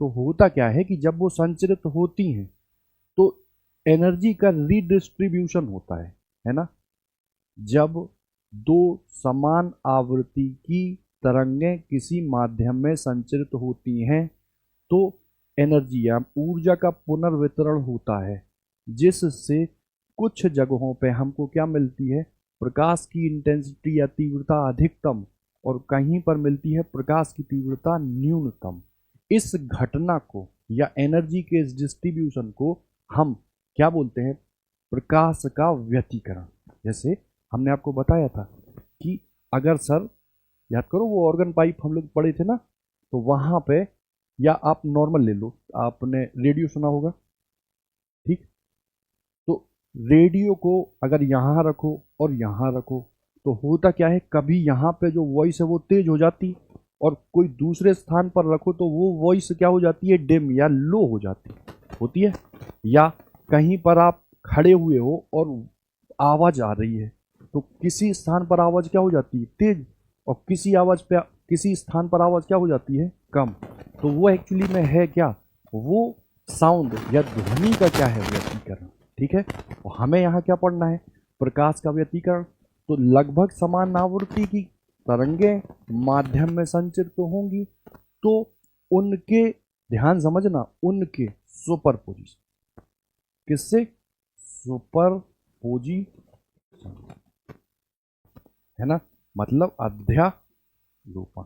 S1: तो होता क्या है कि जब वो संचरित होती हैं तो एनर्जी का रीडिस्ट्रीब्यूशन होता है ना। जब दो समान आवृत्ति की तरंगें किसी माध्यम में संचरित होती हैं तो एनर्जी या ऊर्जा का पुनर्वितरण होता है, जिससे कुछ जगहों पे हमको क्या मिलती है, प्रकाश की इंटेंसिटी या तीव्रता अधिकतम, और कहीं पर मिलती है प्रकाश की तीव्रता न्यूनतम। इस घटना को या एनर्जी के इस डिस्ट्रीब्यूशन को हम क्या बोलते हैं, प्रकाश का व्यतिकरण। जैसे हमने आपको बताया था कि अगर सर याद करो वो ऑर्गन पाइप हम लोग पढ़े थे ना, तो वहां पे, या आप नॉर्मल ले लो, आपने रेडियो सुना होगा, ठीक। तो रेडियो को अगर यहाँ रखो और यहाँ रखो तो होता क्या है, कभी यहाँ पे जो वॉइस है वो तेज हो जाती, और कोई दूसरे स्थान पर रखो तो वो वॉइस क्या हो जाती है, डिम या लो हो जाती होती है। या कहीं पर आप खड़े हुए हो और आवाज आ रही है तो किसी स्थान पर आवाज क्या हो जाती है, तेज, और किसी स्थान पर आवाज क्या हो जाती है, कम। तो वो एक्चुअली में है क्या, वो साउंड या ध्वनि का क्या है, व्यतिकरण। ठीक है, और हमें यहाँ क्या पढ़ना है, प्रकाश का व्यतिकरण। तो लगभग समान आवृत्ति की तरंगें माध्यम में संचरित तो होंगी, तो उनके, ध्यान समझना, उनके सुपरपोजिशन, किससे, सुपरपोजिशन, है ना, मतलब अध्यारोपण।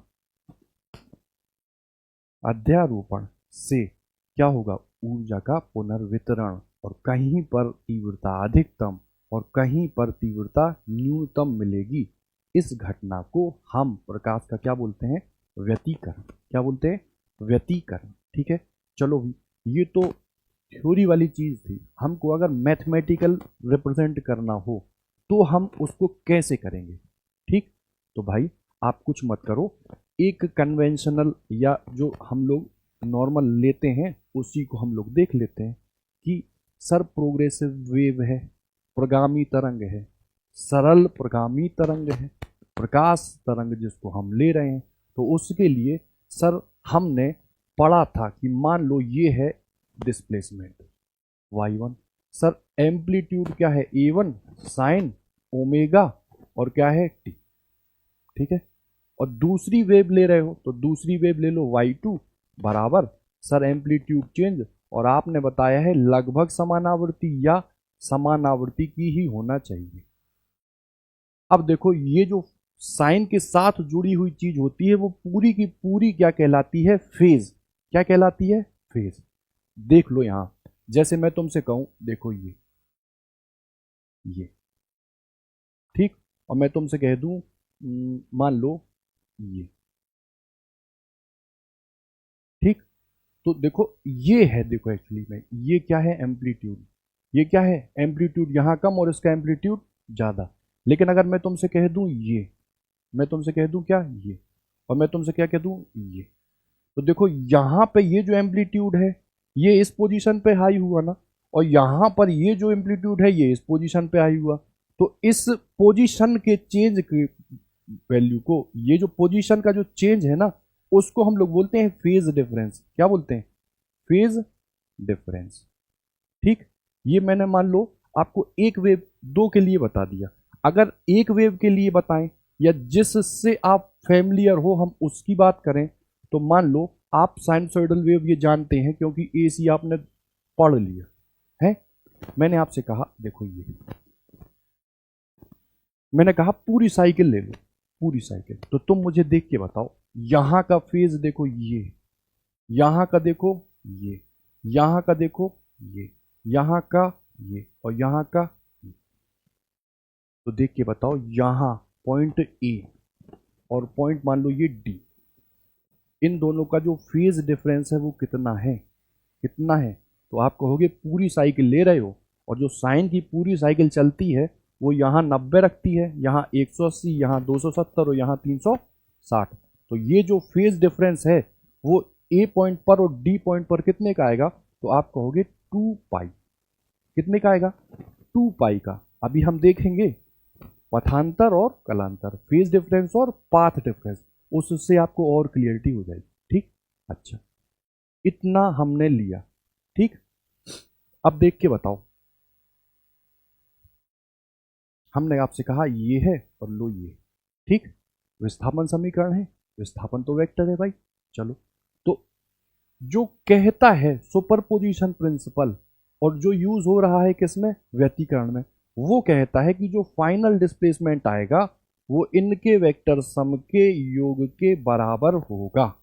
S1: अध्यारोपण से क्या होगा, ऊर्जा का पुनर्वितरण, और कहीं पर तीव्रता अधिकतम और कहीं पर तीव्रता न्यूनतम मिलेगी। इस घटना को हम प्रकाश का क्या बोलते हैं, व्यतिकरण। क्या बोलते हैं, व्यतिकरण। ठीक है, चलो भी, ये तो थ्योरी वाली चीज थी। हमको अगर मैथमेटिकल रिप्रेजेंट करना हो तो हम उसको कैसे करेंगे। ठीक, तो भाई आप कुछ मत करो, एक कन्वेंशनल या जो हम लोग नॉर्मल लेते हैं उसी को हम लोग देख लेते हैं कि सर प्रोग्रेसिव वेव है, प्रगामी तरंग है, सरल प्रगामी तरंग है, प्रकाश तरंग जिसको हम ले रहे हैं। तो उसके लिए सर हमने पढ़ा था कि मान लो ये है डिस्प्लेसमेंट y1, सर एम्पलीट्यूड क्या है, a1 साइन ओमेगा, और क्या है t। ठीक है, और दूसरी वेव ले रहे हो तो दूसरी वेव ले लो y2 बराबर, सर एम्पलीट्यूड चेंज, और आपने बताया है लगभग समान आवृत्ति या समान आवृत्ति की ही होना चाहिए। अब देखो ये जो साइन के साथ जुड़ी हुई चीज होती है वो पूरी की पूरी क्या कहलाती है, फेज। क्या कहलाती है, फेज। देख लो यहां, जैसे मैं तुमसे कहूं, देखो ये ठीक, और मैं तुमसे कह दूं मान लो ये, ठीक। तो देखो ये है, देखो एक्चुअली में ये क्या है, एम्पलीट्यूड। ये क्या है, एम्पलीट्यूड यहां कम और इसका एम्पलीट्यूड ज्यादा। लेकिन अगर मैं तुमसे कह दूं ये, मैं तुमसे कह दूं क्या, ये, और मैं तुमसे क्या कह दूं, ये, तो देखो यहां पे ये जो एम्पलीट्यूड है ये इस पोजीशन पे हाई हुआ ना, और यहां पर ये जो एम्पलीट्यूड है ये इस पोजीशन पे हाई हुआ। तो इस पोजीशन के चेंज की वैल्यू को, ये जो पोजीशन का जो चेंज है ना, उसको हम लोग बोलते हैं फेज डिफरेंस। क्या बोलते हैं, फेज डिफरेंस। ठीक, ये मैंने मान लो आपको एक वेव दो के लिए बता दिया। अगर एक वेव के लिए बताएं या जिससे आप फैमिलियर हो हम उसकी बात करें, तो मान लो आप साइनसोइडल वेव ये जानते हैं क्योंकि एसी आपने पढ़ लिया है। मैंने आपसे कहा देखो ये, मैंने कहा पूरी साइकिल ले लो, पूरी साइकिल, तो तुम मुझे देख के बताओ, यहां का फेज देखो ये, यहां का देखो ये, यहां का देखो ये, यहां का ये, और यहां का ये। तो देख के बताओ, यहां पॉइंट ए और पॉइंट मान लो ये डी, इन दोनों का जो फेज डिफरेंस है वो कितना है, कितना है। तो आप कहोगे पूरी साइकिल ले रहे हो, और जो साइन की पूरी साइकिल चलती है वो यहाँ 90 रखती है, यहाँ 180, यहाँ 270 और यहाँ 360। तो ये जो फेज डिफरेंस है वो ए पॉइंट पर और डी पॉइंट पर कितने का आएगा, तो आप कहोगे 2 पाई। कितने का आएगा, 2 पाई का। अभी हम देखेंगे पथांतर और कलांतर, फेज डिफरेंस और पाथ डिफरेंस, उससे आपको और क्लियरिटी हो जाएगी। ठीक, अच्छा, इतना हमने लिया। ठीक, अब देख के बताओ, हमने आपसे कहा ये है और लो ये। ठीक, विस्थापन समीकरण है, विस्थापन तो वेक्टर है भाई। चलो, तो जो कहता है सुपरपोजिशन प्रिंसिपल और जो यूज हो रहा है किसमें, व्यतिकरण में, वो कहता है कि जो फाइनल डिस्प्लेसमेंट आएगा वो इनके वेक्टर सम के योग के बराबर होगा।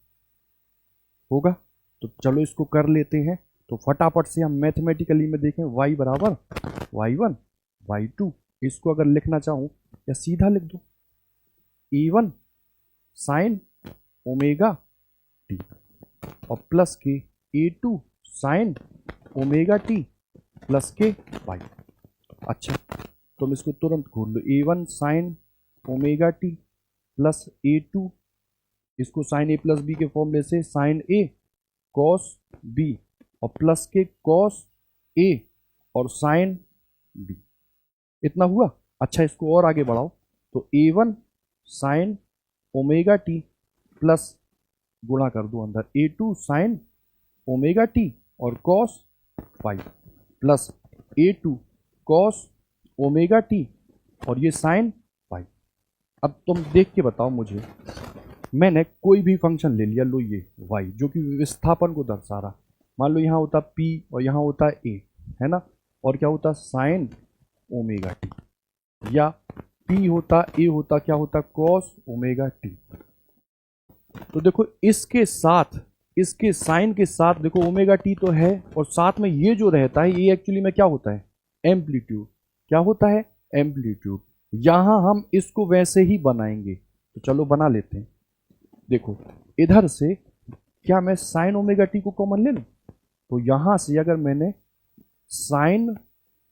S1: तो चलो इसको कर लेते हैं। तो फटाफट से हम मैथमेटिकली में देखें, y बराबर y1 y2, इसको अगर लिखना चाहूं या सीधा लिख दो, a1 साइन ओमेगा टी और प्लस के a2 sign omega T plus के वाई। अच्छा, तुम इसको तुरंत खोल लो, a1 sign omega T plus a2, इसको साइन ए प्लस बी के फॉर्मूले से साइन ए कॉस बी और प्लस के कॉस ए और साइन बी, इतना हुआ। अच्छा, इसको और आगे बढ़ाओ तो a1 sign omega T plus गुणा कर दो अंदर a2 साइन ओमेगा टी और cos five plus a2 cos omega T और ये साइन फाइव। अब तुम देख के बताओ मुझे, मैंने कोई भी फंक्शन ले लिया, लो ये y जो कि विस्थापन को दर्शा रहा, मान लो यहाँ होता p और यहाँ होता a, है ना, और क्या होता साइन ओमेगा टी, या p होता a होता क्या होता कॉस ओमेगा टी। तो देखो इसके साथ, इसके साइन के साथ देखो ओमेगा टी तो है और साथ में ये जो रहता है ये एक्चुअली में क्या होता है, एम्पलीट्यूड। क्या होता है, एम्पलीट्यूड। यहां हम इसको वैसे ही बनाएंगे, तो चलो बना लेते हैं। देखो इधर से क्या मैं साइन ओमेगा टी को कॉमन ले लूं, तो यहां से अगर मैंने साइन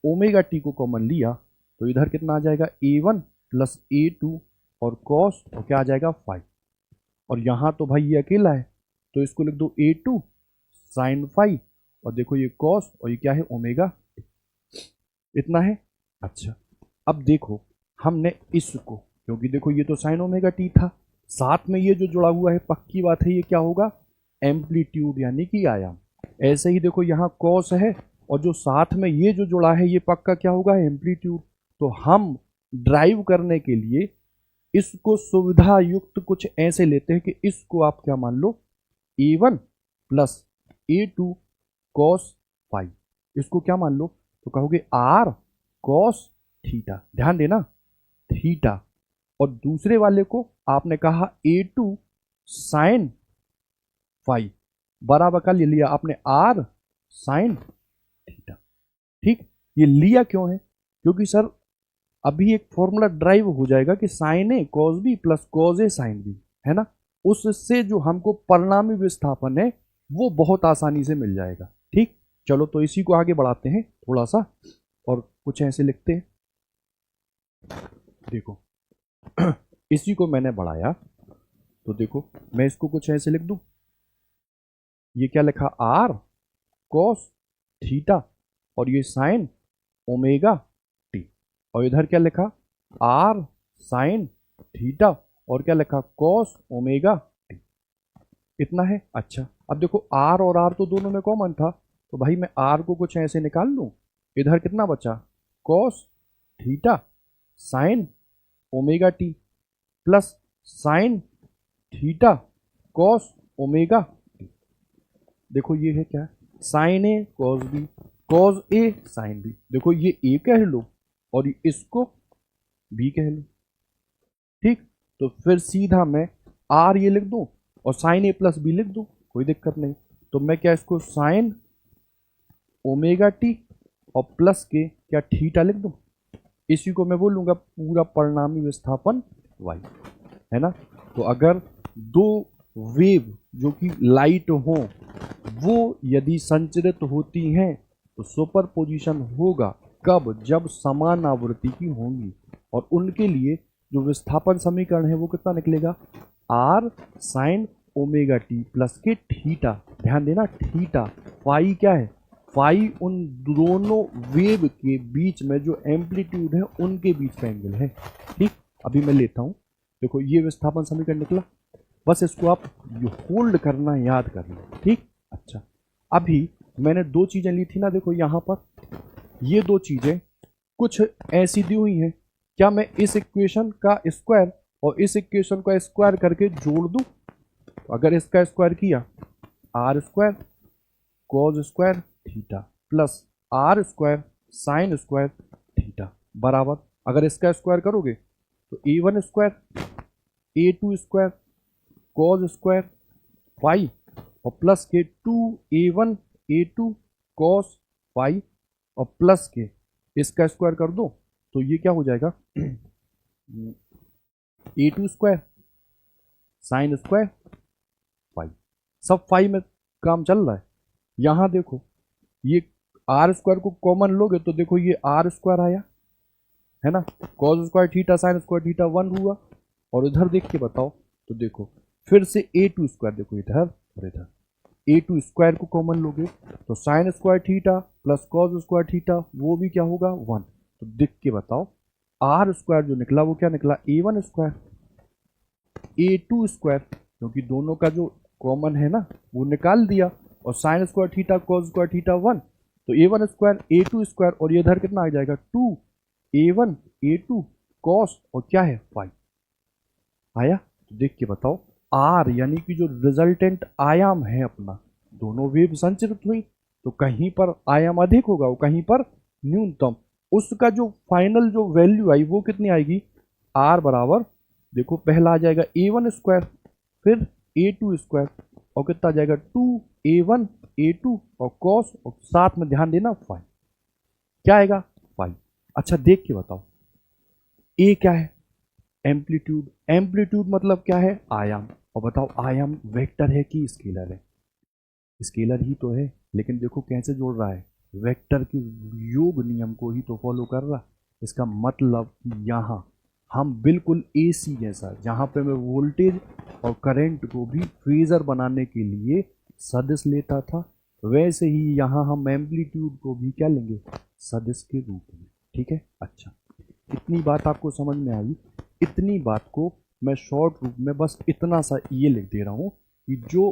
S1: ओमेगा टी को कॉमन लिया तो इधर कितना आ जाएगा, a1 प्लस a2 और कॉस और क्या आ जाएगा 5, और यहां तो भाई ये अकेला है तो इसको लिख दो a2 साइन 5 और देखो ये कॉस और ये क्या है ओमेगा, इतना है। अच्छा, अब देखो हमने इसको, क्योंकि देखो ये तो साइन ओमेगा टी था, साथ में ये जो जुड़ा हुआ है पक्की बात है ये क्या होगा, एम्पलीट्यूड यानी कि आयाम। ऐसे ही देखो यहाँ कॉस है और जो साथ में ये जो जुड़ा है ये पक्का क्या होगा, एम्पलीट्यूड। तो हम ड्राइव करने के लिए इसको सुविधा युक्त कुछ ऐसे लेते हैं कि इसको आप क्या मान लो, a1 प्लस a2 कॉस 5, इसको क्या मान लो, तो कहोगे r कॉस थीटा, ध्यान देना थीटा, और दूसरे वाले को आपने कहा a2 साइन 5 बराबर का ले लिया आपने r साइन थीटा। ठीक, ये लिया क्यों है, क्योंकि सर अभी एक फॉर्मूला ड्राइव हो जाएगा कि sign A cos B plus cos A sine B, है ना, उससे जो हमको परिणामी विस्थापन है वो बहुत आसानी से मिल जाएगा। ठीक, चलो तो इसी को आगे बढ़ाते हैं थोड़ा सा और कुछ ऐसे लिखते हैं। देखो इसी को मैंने बढ़ाया तो देखो मैं इसको कुछ ऐसे लिख दूं, ये क्या लिखा, आर कॉस थीटा और ये साइन ओमेगा टी, और इधर क्या लिखा, आर साइन थीटा और क्या लिखा, कॉस ओमेगा टी, इतना है। अच्छा, अब देखो आर और आर तो दोनों में कॉमन था, तो भाई मैं आर को कुछ ऐसे निकाल लूं, इधर कितना बचा, cos theta sine omega T plus sine theta cos omega T. देखो ये है क्या, sign A cos B cos A sine B, देखो ये ए कह लो और इसको बी कह लो। ठीक, तो फिर सीधा मैं आर ये लिख दूं और साइन ए प्लस बी लिख दूं, कोई दिक्कत नहीं। तो मैं क्या इसको साइन ओमेगा टी और प्लस के क्या थीटा लिख दूं, इसी को मैं बोलूंगा पूरा परिणामी विस्थापन y, है ना। तो अगर दो वेव जो कि लाइट हो वो यदि संचरित होती हैं तो सुपरपोजिशन होगा कब, जब समान आवृत्ति की होंगी, और उनके लिए जो विस्थापन समीकरण है वो कितना निकलेगा, r sign omega T plus के थीटा, ध्यान देना थीटा, फाई क्या है, फाई उन दोनों वेव के बीच में जो एम्पलीट्यूड है उनके बीच का एंगल है। ठीक, अभी मैं लेता हूं, देखो ये विस्थापन समीकरण निकला, बस इसको आप होल्ड करना याद कर लो। ठीक, अच्छा अभी मैंने दो चीजें ली थी ना, देखो यहाँ पर ये दो चीजें कुछ ऐसी दी हुई हैं, क्या मैं इस इक्वेशन का स्क्वायर और इस इक्वेशन का स्क्वायर करके जोड़ दूं? अगर इसका स्क्वायर किया, R square cos square theta plus R square sine square theta बराबर, अगर इसका स्क्वायर करोगे तो A one square A two square cos square five और प्लस के two A one A two cos five और प्लस के इसका स्क्वायर कर दो तो ये क्या हो जाएगा A two square sine square five. सब फाइव में काम चल रहा है। यहां देखो ये आर स्क्वायर को कॉमन लोगे तो देखो ये आर स्क्वायर आया है ना, cos square theta sine square theta one हुआ। और इधर देख के बताओ तो देखो फिर से ए टू स्क्वायर, देखो इधर और इधर ए टू स्क्वायर को कॉमन लोगे तो sign square theta plus cos square theta वो भी क्या होगा वन। तो देख के बताओ आर स्क्वायर जो निकला वो क्या निकला A one square A two square, क्योंकि दोनों का जो कॉमन है ना वो निकाल दिया, और sine square theta cos square theta one, तो A one square A two square और ये इधर कितना आ जाएगा two A one A two cos और क्या है फाइव आया। तो देख के बताओ आर यानी कि जो रिजल्टेंट आयाम है अपना, दोनों वेव संचरित हुई तो कहीं पर आयाम अधिक होगा और कहीं पर न्यूनतम, उसका जो फाइनल जो वैल्यू आई वो कितनी आएगी आर बराबर, देखो पहला आ जाएगा ए वन स्क्वायर फिर ए टू स्क्वायर और कितना आ जाएगा two A one A two और कॉस और साथ में ध्यान देना फाइव, क्या आएगा फाइव। अच्छा देख के बताओ ए क्या है एम्पलीट्यूड, एम्पलीट्यूड मतलब क्या है आयाम, और बताओ आयाम वेक्टर है कि स्केलर है, स्केलर ही तो है, लेकिन देखो कैसे जोड़ रहा है वेक्टर के योग नियम को ही तो फॉलो कर रहा। इसका मतलब यहाँ हम बिल्कुल एसी जैसा, जहाँ पे मैं वोल्टेज और करंट को भी फेजर बनाने के लिए सदिश लेता था, वैसे ही यहाँ हम एम्पलीट्यूड को भी क्या लेंगे सदिश के रूप में। ठीक है, अच्छा इतनी बात आपको समझ में आई। इतनी बात को मैं शॉर्ट रूप में बस इतना सा ये लिख दे रहा हूँ कि जो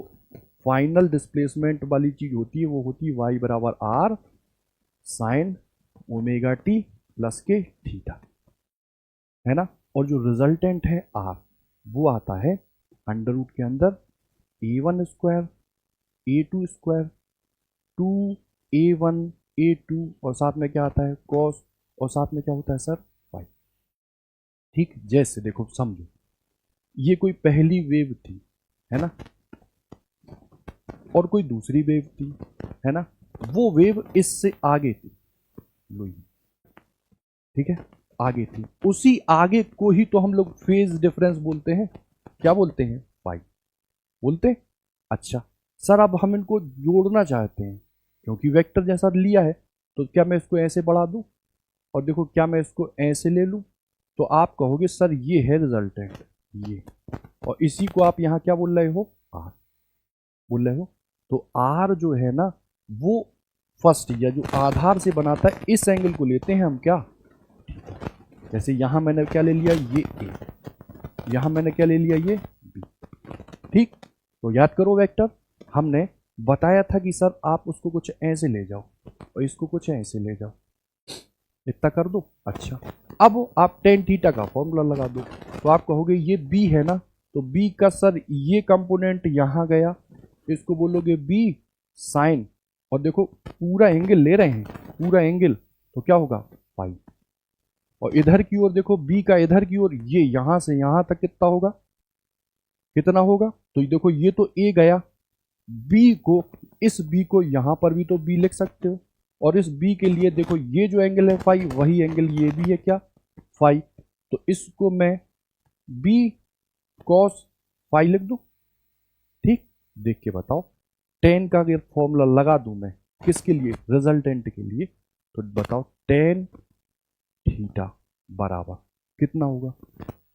S1: फाइनल डिस्प्लेसमेंट वाली चीज होती है वो होती है वाई बराबर R sine omega T plus के थीटा, है ना, और जो रिजल्टेंट है आर वो आता है अंडर रूट के अंदर A one square A two square two A one A two और साथ में क्या आता है कॉस और साथ में क्या होता है सर फाइव। ठीक, जैसे देखो समझो ये कोई पहली वेव थी है ना, और कोई दूसरी वेव थी है ना, वो वेव इससे आगे थी, लो ये ठीक है आगे थी, उसी आगे को ही तो हम लोग फेज डिफरेंस बोलते हैं, क्या बोलते हैं पाई बोलते। अच्छा सर अब हम इनको जोड़ना चाहते हैं, क्योंकि वेक्टर जैसा लिया है तो क्या मैं इसको ऐसे बढ़ा दूं और देखो क्या मैं इसको ऐसे ले लूं, तो आप कहोगे सर ये है रिजल्टेंट ये, और इसी को आप यहां क्या बोल रहे हो आर बोल रहे हो। तो आर जो है ना वो फर्स्ट या जो आधार से बनाता है इस एंगल को लेते हैं हम क्या, जैसे यहां मैंने क्या ले लिया ये ए, यहां मैंने क्या ले लिया ये बी। ठीक, तो याद करो वेक्टर हमने बताया था कि सर आप उसको कुछ ऐसे ले जाओ और इसको कुछ ऐसे ले जाओ, इतना कर दो। अच्छा अब आप टेन थीटा का फॉर्मूला लगा दो, तो आप कहोगे ये बी है ना, तो बी का सर ये कंपोनेंट यहां गया, इसको बोलोगे बी साइन, और देखो पूरा एंगल ले रहे हैं पूरा एंगल, तो क्या होगा फाइव, और इधर की ओर देखो बी का इधर की ओर ये यहां से यहां तक कितना होगा कितना होगा, तो देखो ये तो ए गया, बी को इस बी को यहां पर भी तो बी लिख सकते हो, और इस बी के लिए देखो ये जो एंगल है फाइव वही एंगल ये भी है क्या फाइव, तो इसको मैं बी कॉस फाइव लिख दूं। ठीक, देख के बताओ टेन का अगर फॉर्मूला लगा दूं मैं किसके लिए रिजल्टेंट के लिए, तो बताओ टेन थीटा बराबर कितना होगा,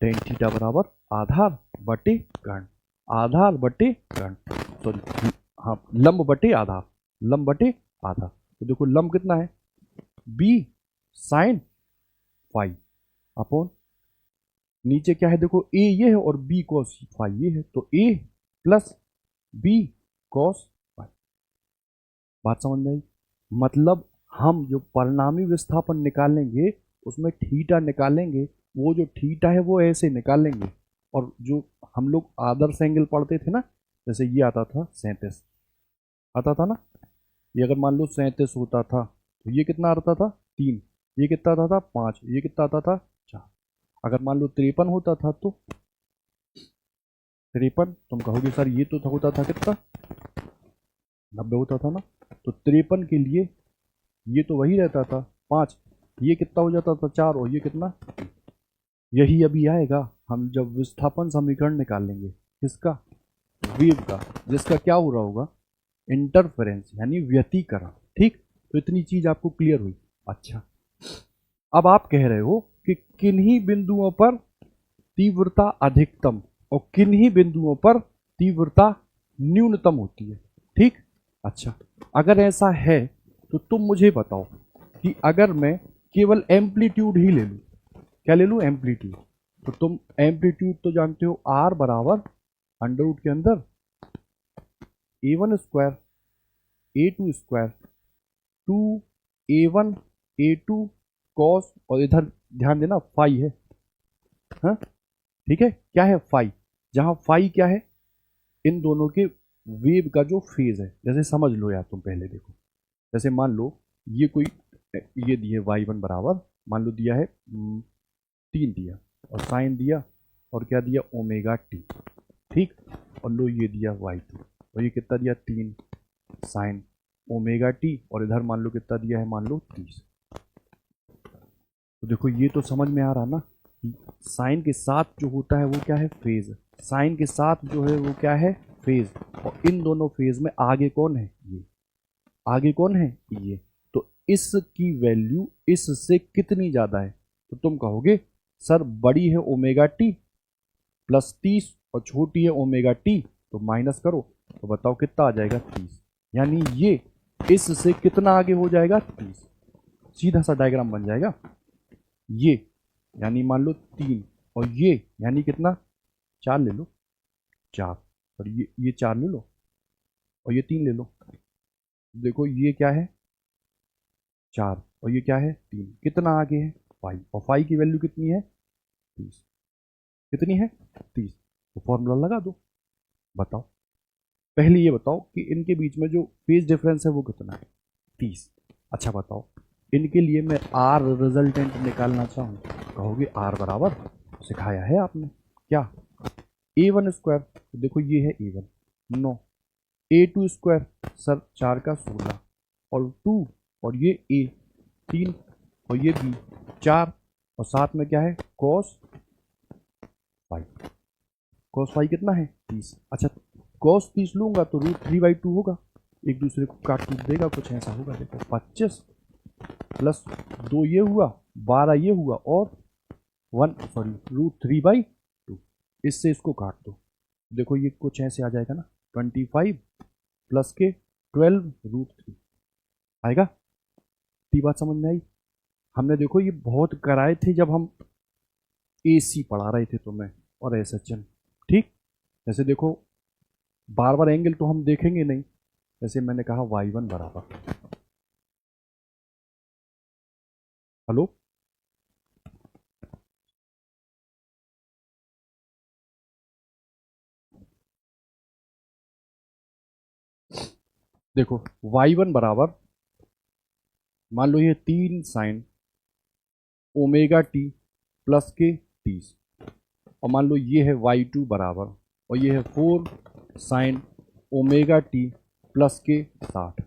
S1: टेन थीटा बराबर आधार बटे कर्ण, आधार बटे कर्ण सॉरी हाँ लंब बटे आधार, लंब बटे आधार, तो देखो लंब कितना है बी साइन फाइव अपॉन नीचे क्या है देखो ए ये है और बी कॉस फाइव ये है, तो ए प्लस बी कॉस फाइव। बात समझ में आई? मतलब हम जो परिणामी विस्थापन निकालेंगे उसमें थीटा निकालेंगे, वो जो थीटा है वो ऐसे निकालेंगे। और जो हम लोग आदर्श एंगल पढ़ते थे ना, जैसे ये आता था 37, आता था ना, ये अगर मान लो 37 होता था तो ये कितना आता था 3, ये कितना आता था 5, ये कितना आता था 4। अगर मान लो 53 होता था तो 53, तुम कहोगे सर ये तो होता था कितना 90 होता था ना, तो 53 के लिए ये तो वही रहता था 5, ये कितना हो जाता था 4, और ये कितना। यही अभी आएगा हम जब विस्थापन समीकरण निकालेंगे, किसका, वेव का, जिसका क्या हो रहा होगा, इंटरफेरेंस यानी व्यतिकरण। ठीक, तो इतनी चीज आपको क्लियर हुई। अच्छा, अब आप कह रहे हो कि किन्हीं बिंदुओं पर तीव्रता अधिकतम और किन्हीं बिंदुओं पर तीव्रता न्यूनतम होती है। ठीक, अच्छा, अगर ऐसा है तो तुम मुझे बताओ कि अगर मैं केवल एम्पलीट्यूड ही ले लूं, क्या ले लूं, एम्पलीट्यूड, तो तुम एम्पलीट्यूड तो जानते हो आर बराबर अंडर रूट के अंदर a1 square a2 square 2 a1 a2 cos, और इधर ध्यान देना फाई है, हाँ ठीक है, क्या है फाई, जहां फाई क्या है, इन दोनों के वेव का जो फेज है। जैसे समझ लो यार, तुम पहले देखो, जैसे मान लो ये कोई, ये दिए y1 बराबर, मान लो दिया है 3 दिया, और साइन दिया, और क्या दिया ओमेगा टी। ठीक, और लो ये दिया y2, और ये कितना दिया 3 साइन ओमेगा टी, और इधर मान लो कितना दिया है, मान लो 30। तो देखो ये तो समझ में आ रहा ना कि साइन के साथ जो होता है वो क्या है, फेज। साइन के साथ जो है वो क्या है, फेज। और इन दोनों फेज में आगे कौन है, ये आगे कौन है, ये। तो इसकी वैल्यू इससे कितनी ज्यादा है, तो तुम कहोगे सर बड़ी है ओमेगा टी प्लस 30 और छोटी है ओमेगा टी, तो माइनस करो तो बताओ कितना आ जाएगा 30, यानी ये इससे कितना आगे हो जाएगा 30। सीधा सा डायग्राम बन जाएगा, ये यानी मान लो 3, और ये यानी कितना 4 ले लो, 4, और ये 4 ले लो, और ये 3 ले लो। देखो ये क्या है 4, और ये क्या है 3, कितना आगे है 5, और 5 की वैल्यू कितनी है 30, कितनी है 30, तो फॉर्मूला लगा दो। बताओ, पहले ये बताओ कि इनके बीच में जो फेज डिफरेंस है वो कितना है 30। अच्छा बताओ, इनके लिए मैं आर रिजल्टेंट निकालना चाहूँ, कहोगे आर बराबर, सिखाया है आपने क्या, a1 स्क्वायर, तो देखो ये है a1 9, a2 स्क्वायर सर 4 का 16, और 2, और ये a 3, और ये b 4, और साथ में क्या है cos 5, cos 5 कितना है 30। अच्छा, cos 30 लूंगा तो √3/2 होगा, एक दूसरे को काट कूट देगा, कुछ ऐसा होगा। देखो 25 प्लस 2 ये हुआ, 12 ये हुआ, और 1 √3/2, इससे इसको काट दो, देखो ये कुछ ऐसे आ जाएगा ना, 25 प्लस के 12 √3 आएगा। ती बात समझ में आई? हमने देखो ये बहुत कराए थे जब हम एसी पढ़ा रहे थे तुम्हें और एसएचएम। ठीक, जैसे देखो बार बार एंगल तो हम देखेंगे नहीं, जैसे मैंने कहा y1 बराबर, हेलो देखो y1 बराबर, मान लो ये 3 साइन ओमेगा टी प्लस के 30, और मान लो ये है y2 बराबर, और ये है 4 साइन ओमेगा टी प्लस के 60।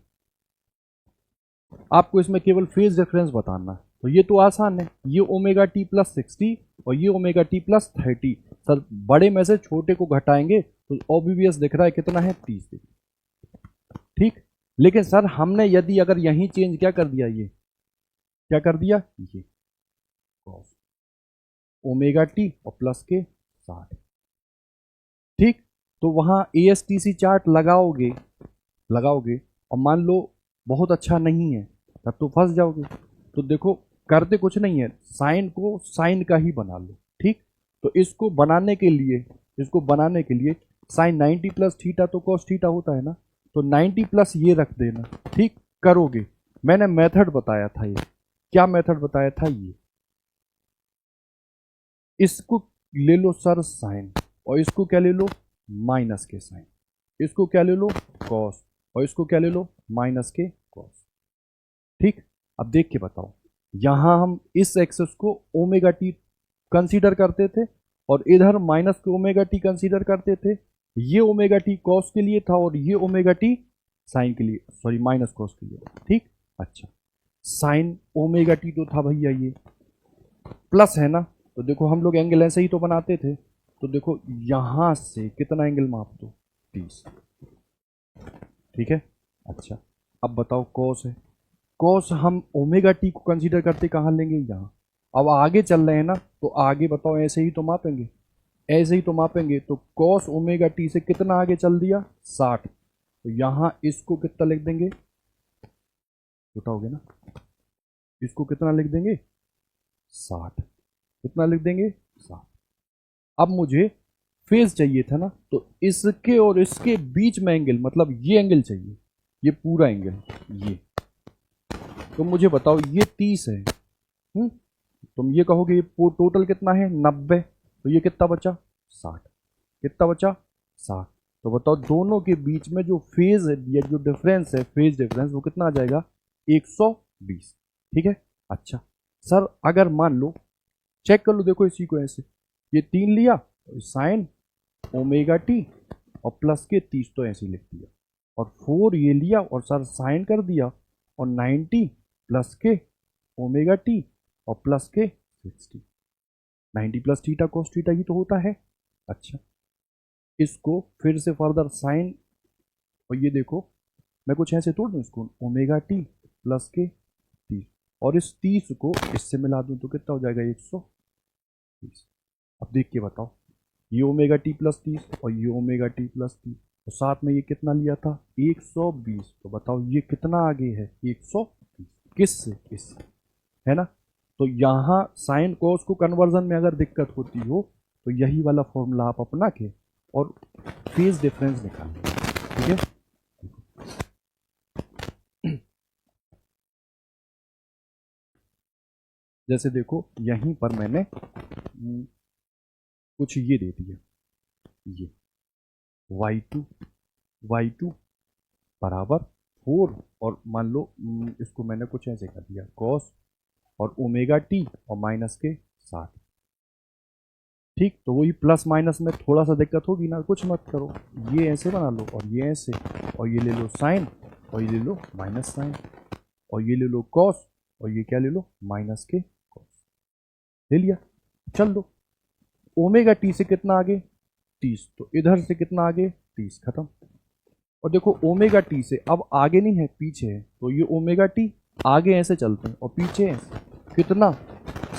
S1: आपको इसमें केवल फेज डिफरेंस बताना है, तो ये तो आसान है, ये ओमेगा टी प्लस 60 और ये ओमेगा टी प्लस 30। सर बड़े में से छोटे को घटाएंगे तो ओबीवीएस दिख रहा है कितना है 30। ठीक, लेकिन सर हमने यदि अगर यहीं चेंज क्या कर दिया, ये क्या कर दिया, ये cos ओमेगा टी और प्लस के 60। ठीक, तो वहां एएसटीसी चार्ट लगाओगे, लगाओगे और मान लो बहुत अच्छा नहीं है, तब तो फंस जाओगे। तो देखो करते कुछ नहीं है, साइन को साइन का ही बना लो। ठीक, तो इसको बनाने के लिए, इसको बनाने के लिए साइन 90 प्लस थीटा तो कॉस थीटा होता है ना, तो 90 प्लस ये रख देना। ठीक करोगे, मैंने मेथड बताया था, ये क्या मेथड बताया था, ये इसको ले लो सर साइन, और इसको क्या ले लो, माइनस के साइन, इसको क्या ले लो कॉस, और इसको क्या ले लो माइनस के कॉस। ठीक, अब देख के बताओ, यहां हम इस एक्सेस को ओमेगा टी कंसीडर करते थे और इधर माइनस के ओमेगा टी कंसीडर करते थे। ये ओमेगा टी कॉस के लिए था और ये ओमेगा टी साइन के लिए, सॉरी माइनस कॉस के लिए। ठीक, अच्छा, साइन ओमेगा टी तो था भैया ये, प्लस है ना, तो देखो हम लोग एंगल ऐसे ही तो बनाते थे, तो देखो यहां से कितना एंगल माप दो, 30। ठीक है, अच्छा, अब बताओ कॉस है, कॉस हम ओमेगा टी को कंसीडर करते कहाँ लेंगे, यहाँ। अब आगे चल रहे हैं ना, तो आगे बताओ ऐसे ही तो मापेंगे, ऐसे ही तो मापेंगे, तो कॉस ओमेगा टी से कितना आगे चल दिया, 60। तो यहां इसको कितना लिख देंगे, उठाओगे ना, इसको कितना लिख देंगे, 60। कितना लिख देंगे, 60। अब मुझे फेज चाहिए था ना, तो इसके और इसके बीच में एंगल, मतलब ये एंगल चाहिए, ये पूरा एंगल ये, तो मुझे बताओ ये 30 है। तुम ये कहोगे ये टोटल कितना है, 90, तो ये कितना बचा, 60। कितना बचा, 60। तो बताओ दोनों के बीच में जो फेज है या जो डिफरेंस है, फेज डिफरेंस, वो कितना आ जाएगा, 120। ठीक है, अच्छा सर अगर मान लो, चेक कर लो, देखो इसी को ऐसे, ये 3 लिया साइन ओमेगा टी और प्लस के 30 तो ऐसे लिख दिया, और 4 ये लिया और सर साइन कर दिया, और 90 प्लस के ओमेगा टी और प्लस के 60, 90 प्लस थीटा कोस थीटा ही तो होता है। अच्छा, इसको फिर से फर्दर साइन, और ये देखो मैं कुछ ऐसे तोड़ दूँ इसको, ओमेगा टी प्लस के 30, और इस 30 को इससे मिला दूँ तो कितना हो जाएगा, 130। अब देख के बताओ, ये ओमेगा टी प्लस 30 और ये ओमेगा टी प्लस 30, तो साथ में ये कितना लिया था, 120। तो बताओ ये कितना आगे है, 120, किससे, इससे, है ना। तो यहाँ साइन कोस को कन्वर्जन में अगर दिक्कत होती हो, तो यही वाला फॉर्मूला आप अपना के और फेज डिफरेंस निकाल लें। ठीक है, जैसे देखो यहीं पर मैंने कुछ ये दे दिया, ये y2 बराबर 4, और मान लो इसको मैंने कुछ ऐसे कर दिया, कॉस और ओमेगा टी और माइनस के 60। ठीक, तो वही प्लस माइनस में थोड़ा सा दिक्कत होगी ना, कुछ मत करो, ये ऐसे बना लो और ये ऐसे, और ये ले लो साइन और ये ले लो माइनस साइन, और ये ले लो कॉस और ये क्या ले लो, माइनस के कॉस, ले लिया। चल दो, ओमेगा टी से कितना आगे, 30, तो इधर से कितना आगे, 30, खत्म। और देखो ओमेगा टी से अब आगे नहीं है, पीछे है, तो ये ओमेगा टी आगे ऐसे चलते हैं और पीछे ऐसे, कितना,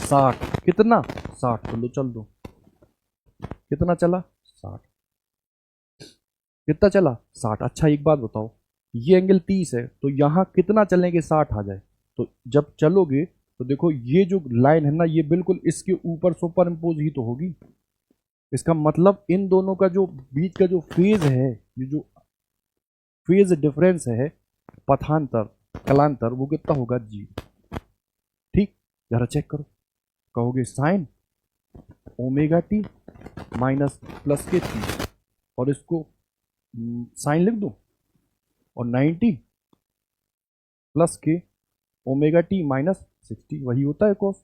S1: 60, कितना, 60, तो लो चल दो, कितना चला, 60, कितना चला, 60। अच्छा एक बात बताओ, ये एंगल 30 है, तो यहाँ कितना चलेंगे, 60 आ जाए, तो जब चलोगे तो देखो ये जो लाइन है ना, ये बिल्कुल इसके ऊपर सुपर इम्पोज ही तो होगी। इसका मतलब इन दोनों का जो बीच का जो फेज है, ये जो फेज डिफरेंस है, पथांतर कलांतर, वो कितना होगा, जी। ठीक, जरा चेक करो, कहोगे sign omega T minus plus के 30, और इसको साइन लिख दो, और 90 प्लस के ओमेगा टी माइनस 60, वही होता है कॉस।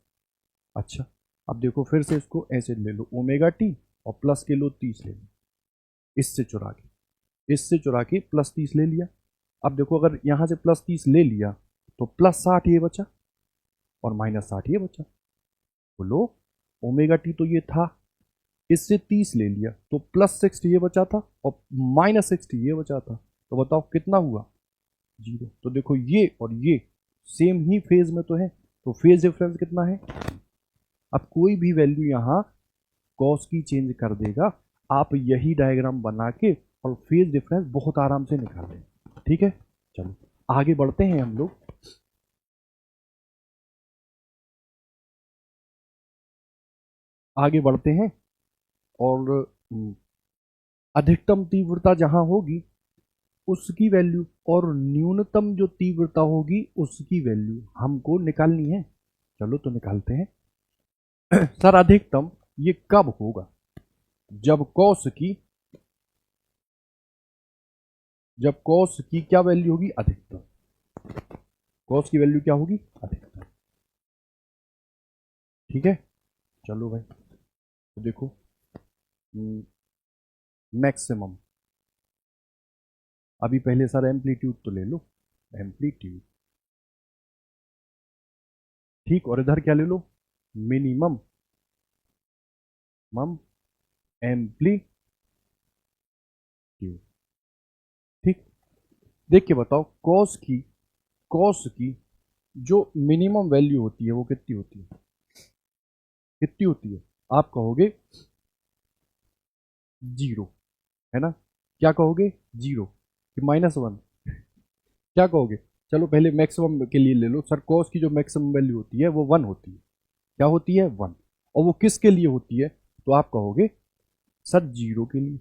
S1: अच्छा, अब देखो फिर से इसको ऐसे ले लो, ओमेगा टी और प्लस के लो 30 ले लो, इससे चुरा के प्लस 30 ले लिया। अब देखो अगर यहां से प्लस 30 ले लिया, तो प्लस 60 ये बचा और माइनस 60 ये बचा। बोलो ओमेगा टी तो ये था, इससे 30 ले लिया तो प्लस 60 ये बचा था और माइनस 60 ये बचा था, तो बताओ कितना हुआ, 0। तो देखो ये और ये सेम ही फेज में तो है, तो फेज डिफरेंस कितना है। अब कोई भी वैल्यू यहाँ कॉस की चेंज कर देगा, आप यही डायग्राम बना के और फेज डिफरेंस बहुत आराम से निकाल लें। ठीक है, चलो आगे बढ़ते हैं हम लोग। आगे बढ़ते हैं और अधिकतम तीव्रता जहां होगी उसकी वैल्यू, और न्यूनतम जो तीव्रता होगी उसकी वैल्यू हमको निकालनी है। चलो तो निकालते हैं। सर अधिकतम ये कब होगा? जब कॉस की क्या वैल्यू होगी? अधिकतम। कॉस की वैल्यू क्या होगी? अधिकतम। ठीक है, चलो भाई, तो देखो मैक्सिमम। अभी पहले सर एम्पलीट्यूड तो ले लो, एम्पलीट्यूड। ठीक, और इधर क्या ले लो? मिनिमम मम एम्पलीट्यूड। ठीक, देख के बताओ, कॉस की जो मिनिमम वैल्यू होती है वो कितनी होती है? कितनी होती है? आप कहोगे जीरो, है ना? क्या कहोगे? जीरो कि -1? क्या कहोगे? चलो पहले मैक्सिमम के लिए ले लो। सर कॉस की जो मैक्सिमम वैल्यू होती है वो 1 होती है। क्या होती है? 1। और वो किसके लिए होती है? तो आप कहोगे सर जीरो के लिए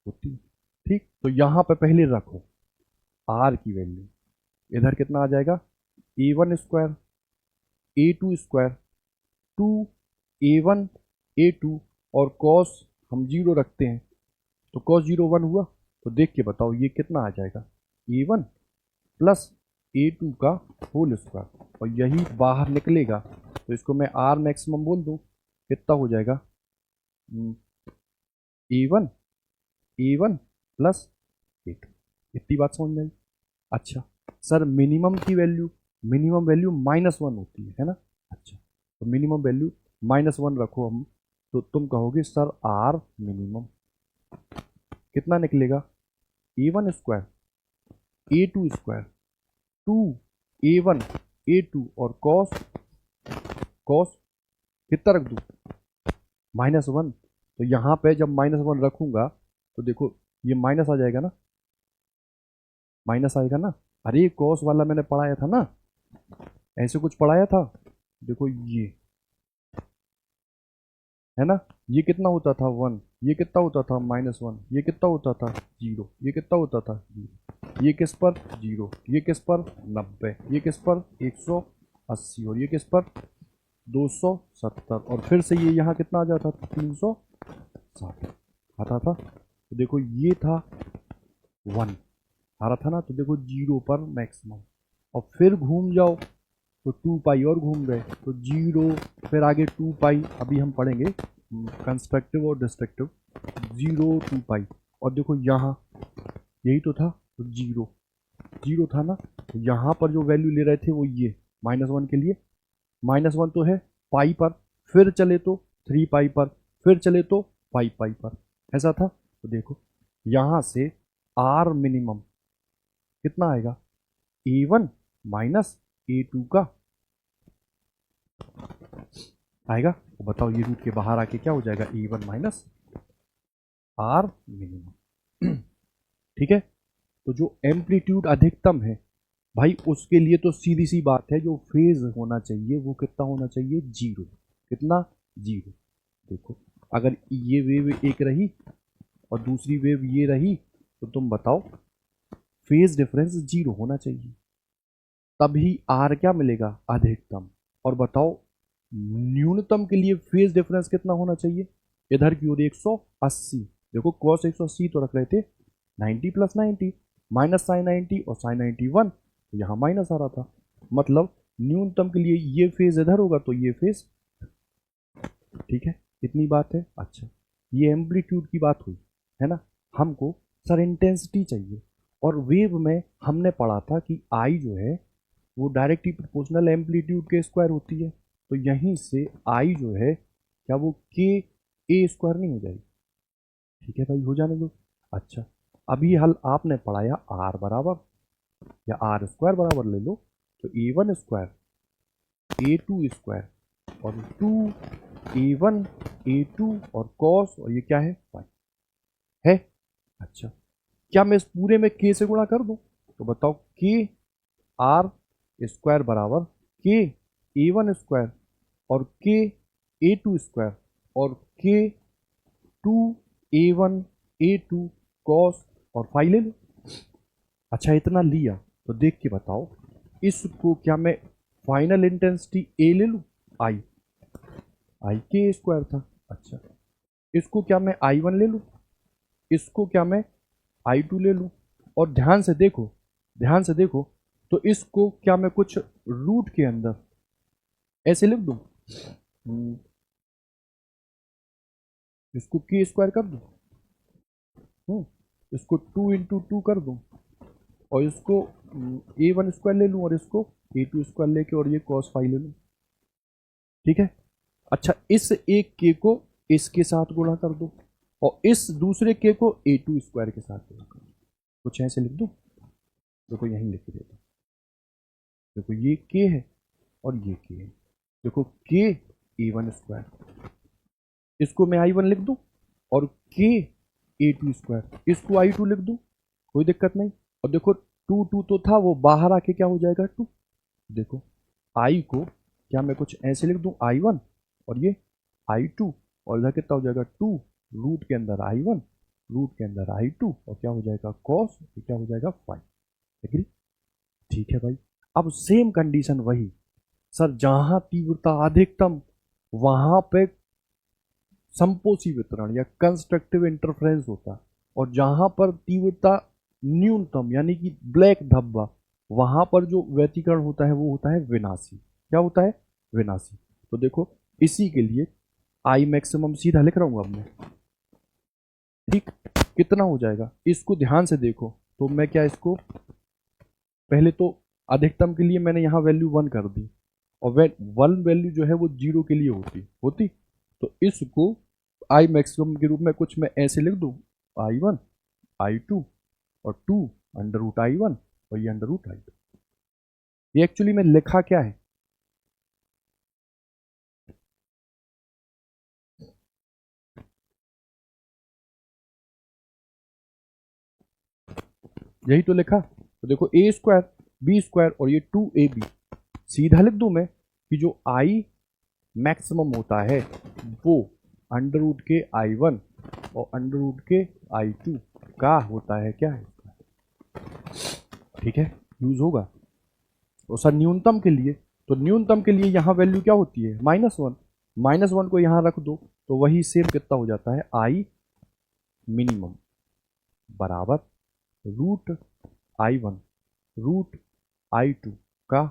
S1: होती है। ठीक, तो यहां पर पहले रखो आर की वैल्यू। इधर कितना आ जाएगा? a1 square a2 square, 2 a1 a2, और कॉस हम जीरो रखते हैं, तो कॉस जीरो 1 हुआ। तो देख के बताओ ये कितना आ जाएगा? a1 प्लस a2 का होल स्क्वायर, और यही बाहर निकलेगा तो इसको मैं आर मैक्सिमम बोल दूं। कितना हो जाएगा? a1 plus a2। इतनी बात समझ में आई? अच्छा सर मिनिमम वैल्यू -1 होती है ना? अच्छा, तो मिनिमम वैल्यू -1 रखो हम, तो तुम कहोगे सर आर मिनिमम कितना निकलेगा? a1 square a2 square, 2 a1 a2, और कॉस कॉस कितना रख दूं? -1। तो यहाँ पे जब -1 रखूंगा तो देखो ये माइनस आ जाएगा ना, माइनस आएगा ना। अरे कॉस वाला मैंने पढ़ाया था ना, ऐसे कुछ पढ़ाया था। देखो ये है ना, ये कितना होता था? 1। ये कितना होता था? -1। ये कितना होता था? 0। ये कितना होता था? 0। ये किस पर? 0। ये किस पर? 90। ये किस पर? 180। और ये किस पर? 270। और फिर से ये यहाँ कितना आ जाता था? 360 आता था। तो देखो ये था 1 आ रहा था ना, तो देखो 0 पर मैक्सिमम। और फिर घूम जाओ तो 2 पाई और घूम गए तो 0, फिर आगे 2 पाई। अभी हम पढ़ेंगे कंस्ट्रक्टिव और डिस्ट्रक्टिव। 0 2 पाई, और देखो यहाँ यही तो था, तो 0 0 था ना। तो यहाँ पर जो वैल्यू ले रहे थे वो ये -1 के लिए, -1 तो है पाई पर, फिर चले तो 3 पाई पर, फिर चले तो 5 पाई पर, ऐसा था। तो देखो यहाँ से आर मिनिमम कितना आएगा? a1 माइनस a2 का आएगा। तो बताओ ये रूट के बाहर आके क्या हो जाएगा? a1 minus are minimum. ठीक है, तो जो एम्पलीट्यूड अधिकतम है भाई उसके लिए तो सीधी सी बात है, जो फेज होना चाहिए वो कितना होना चाहिए? 0। कितना? 0। देखो अगर ये वेव एक रही और दूसरी वेव ये रही, तो तुम बताओ फेज डिफरेंस 0 होना चाहिए, तभी आर क्या मिलेगा? अधिकतम। और बताओ न्यूनतम के लिए फेज डिफरेंस कितना होना चाहिए? इधर की ओर 180। देखो cos 180 तो रख रहे थे, 90 प्लस 90 माइनस साइन 90 और साइन 91, तो यहाँ माइनस आ रहा था। मतलब न्यूनतम के लिए ये फेज इधर होगा तो ये फेज। ठीक है, इतनी बात है। अच्छा, ये एम्पलीट्यूड की बात हुई है ना। हमको सर इंटेंसिटी चाहिए, और वेव में हमने पढ़ा था कि आई जो है वो डायरेक्टली प्रोपोर्शनल एम्पलीट्यूड के स्क्वायर होती है। तो यहीं से आई जो है क्या वो के ए स्क्वायर नहीं हो जाएगी? ठीक है भाई, हो जाने दो। अच्छा, अभी हल आपने पढ़ाया आर बराबर या आर स्क्वायर बराबर ले लो, तो a1 स्क्वायर a2 स्क्वायर और 2 a1 a2 और कॉस, और ये क्या है? पाई है। अच्छा, क्या मैं इस पूरे में के से गुणा कर दूं? तो बताओ के आर स्क्वायर बराबर के a1 स्क्वायर और के a2 स्क्वायर और के 2 a1 a2 कॉस और फाई ले लो। अच्छा इतना लिया तो देख के बताओ, इसको क्या मैं फाइनल इंटेंसिटी ए ले लूँ? आई, आई के स्क्वायर था। अच्छा इसको क्या मैं आई वन ले लूँ? इसको क्या मैं आई टू ले लूँ? और ध्यान से देखो, ध्यान से देखो, तो इसको क्या मैं कुछ रूट के अंदर ऐसे लिख दूँ? इसको के स्क्वायर कर दूँ, इसको 2 × 2 कर दूँ, और इसको ए वन स्क्वायर ले लूँ, और इसको ए टू स्क्वायर लेके और ये कॉस फाई ले लूँ। ठीक है। अच्छा इस एक के को इसके साथ गुणा कर दो, और इस दूसरे के को ए टू स्क्वायर के साथ गुणा कर दो। कुछ ऐसे लिख दूँ? देखो यहीं लिख देता, देखो ये के है और ये के है। देखो के ए वन स्क्वायर, इसको मैं आई वन लिख दूँ, और के ए टू स्क्वायर, इसको आई टू लिख दूँ, कोई दिक्कत नहीं। और देखो टू टू तो था, वो बाहर आके क्या हो जाएगा? टू। देखो आई को क्या मैं कुछ ऐसे लिख दूँ? आई वन, और ये आई टू, और इधर कितना हो जाएगा? टू, रूट के अंदर आई वन, रूट के अंदर आई टू, और क्या हो जाएगा? कॉस, क्या हो जाएगा? फाइव। एग्री? ठीक है भाई। अब सेम कंडीशन वही सर, जहां तीव्रता अधिकतम वहां पे संपोषी वितरण या कंस्ट्रक्टिव इंटरफेरेंस होता है, और जहां पर तीव्रता न्यूनतम यानी कि ब्लैक धब्बा, वहां पर जो व्यतिकरण होता है वो होता है विनाशी। क्या होता है? विनाशी। तो देखो इसी के लिए आई मैक्सिमम सीधा लिख रहा हूं अब मैं। ठीक, कितना हो जाएगा? इसको ध्यान से देखो, तो मैं क्या इसको पहले तो अधिकतम के लिए मैंने यहाँ वैल्यू 1 कर दी, और वन वैल्यू जो है वो 0 के लिए होती, तो इसको आई मैक्सिमम के रूप में कुछ मैं ऐसे लिख दूँ, आई वन, आई टू, और 2 अंडर रूट आई वन, और ये अंडर रूट आई टू। ये एक्चुअली में लिखा क्या है? यही तो लिखा। तो देखो ए स्क्वायर बी स्क्वायर और ये 2ab, सीधा लिख दूं मैं कि जो आई मैक्सिमम होता है वो अंडर रूट के आई वन और अंडर रूट के आई टू का होता है। क्या है? ठीक है, यूज होगा। और सर न्यूनतम के लिए, तो न्यूनतम के लिए यहाँ वैल्यू क्या होती है? -1। -1 को यहाँ रख दो, तो वही सेम कितना हो जाता है? आई मिनिमम बराबर root I one root I two का।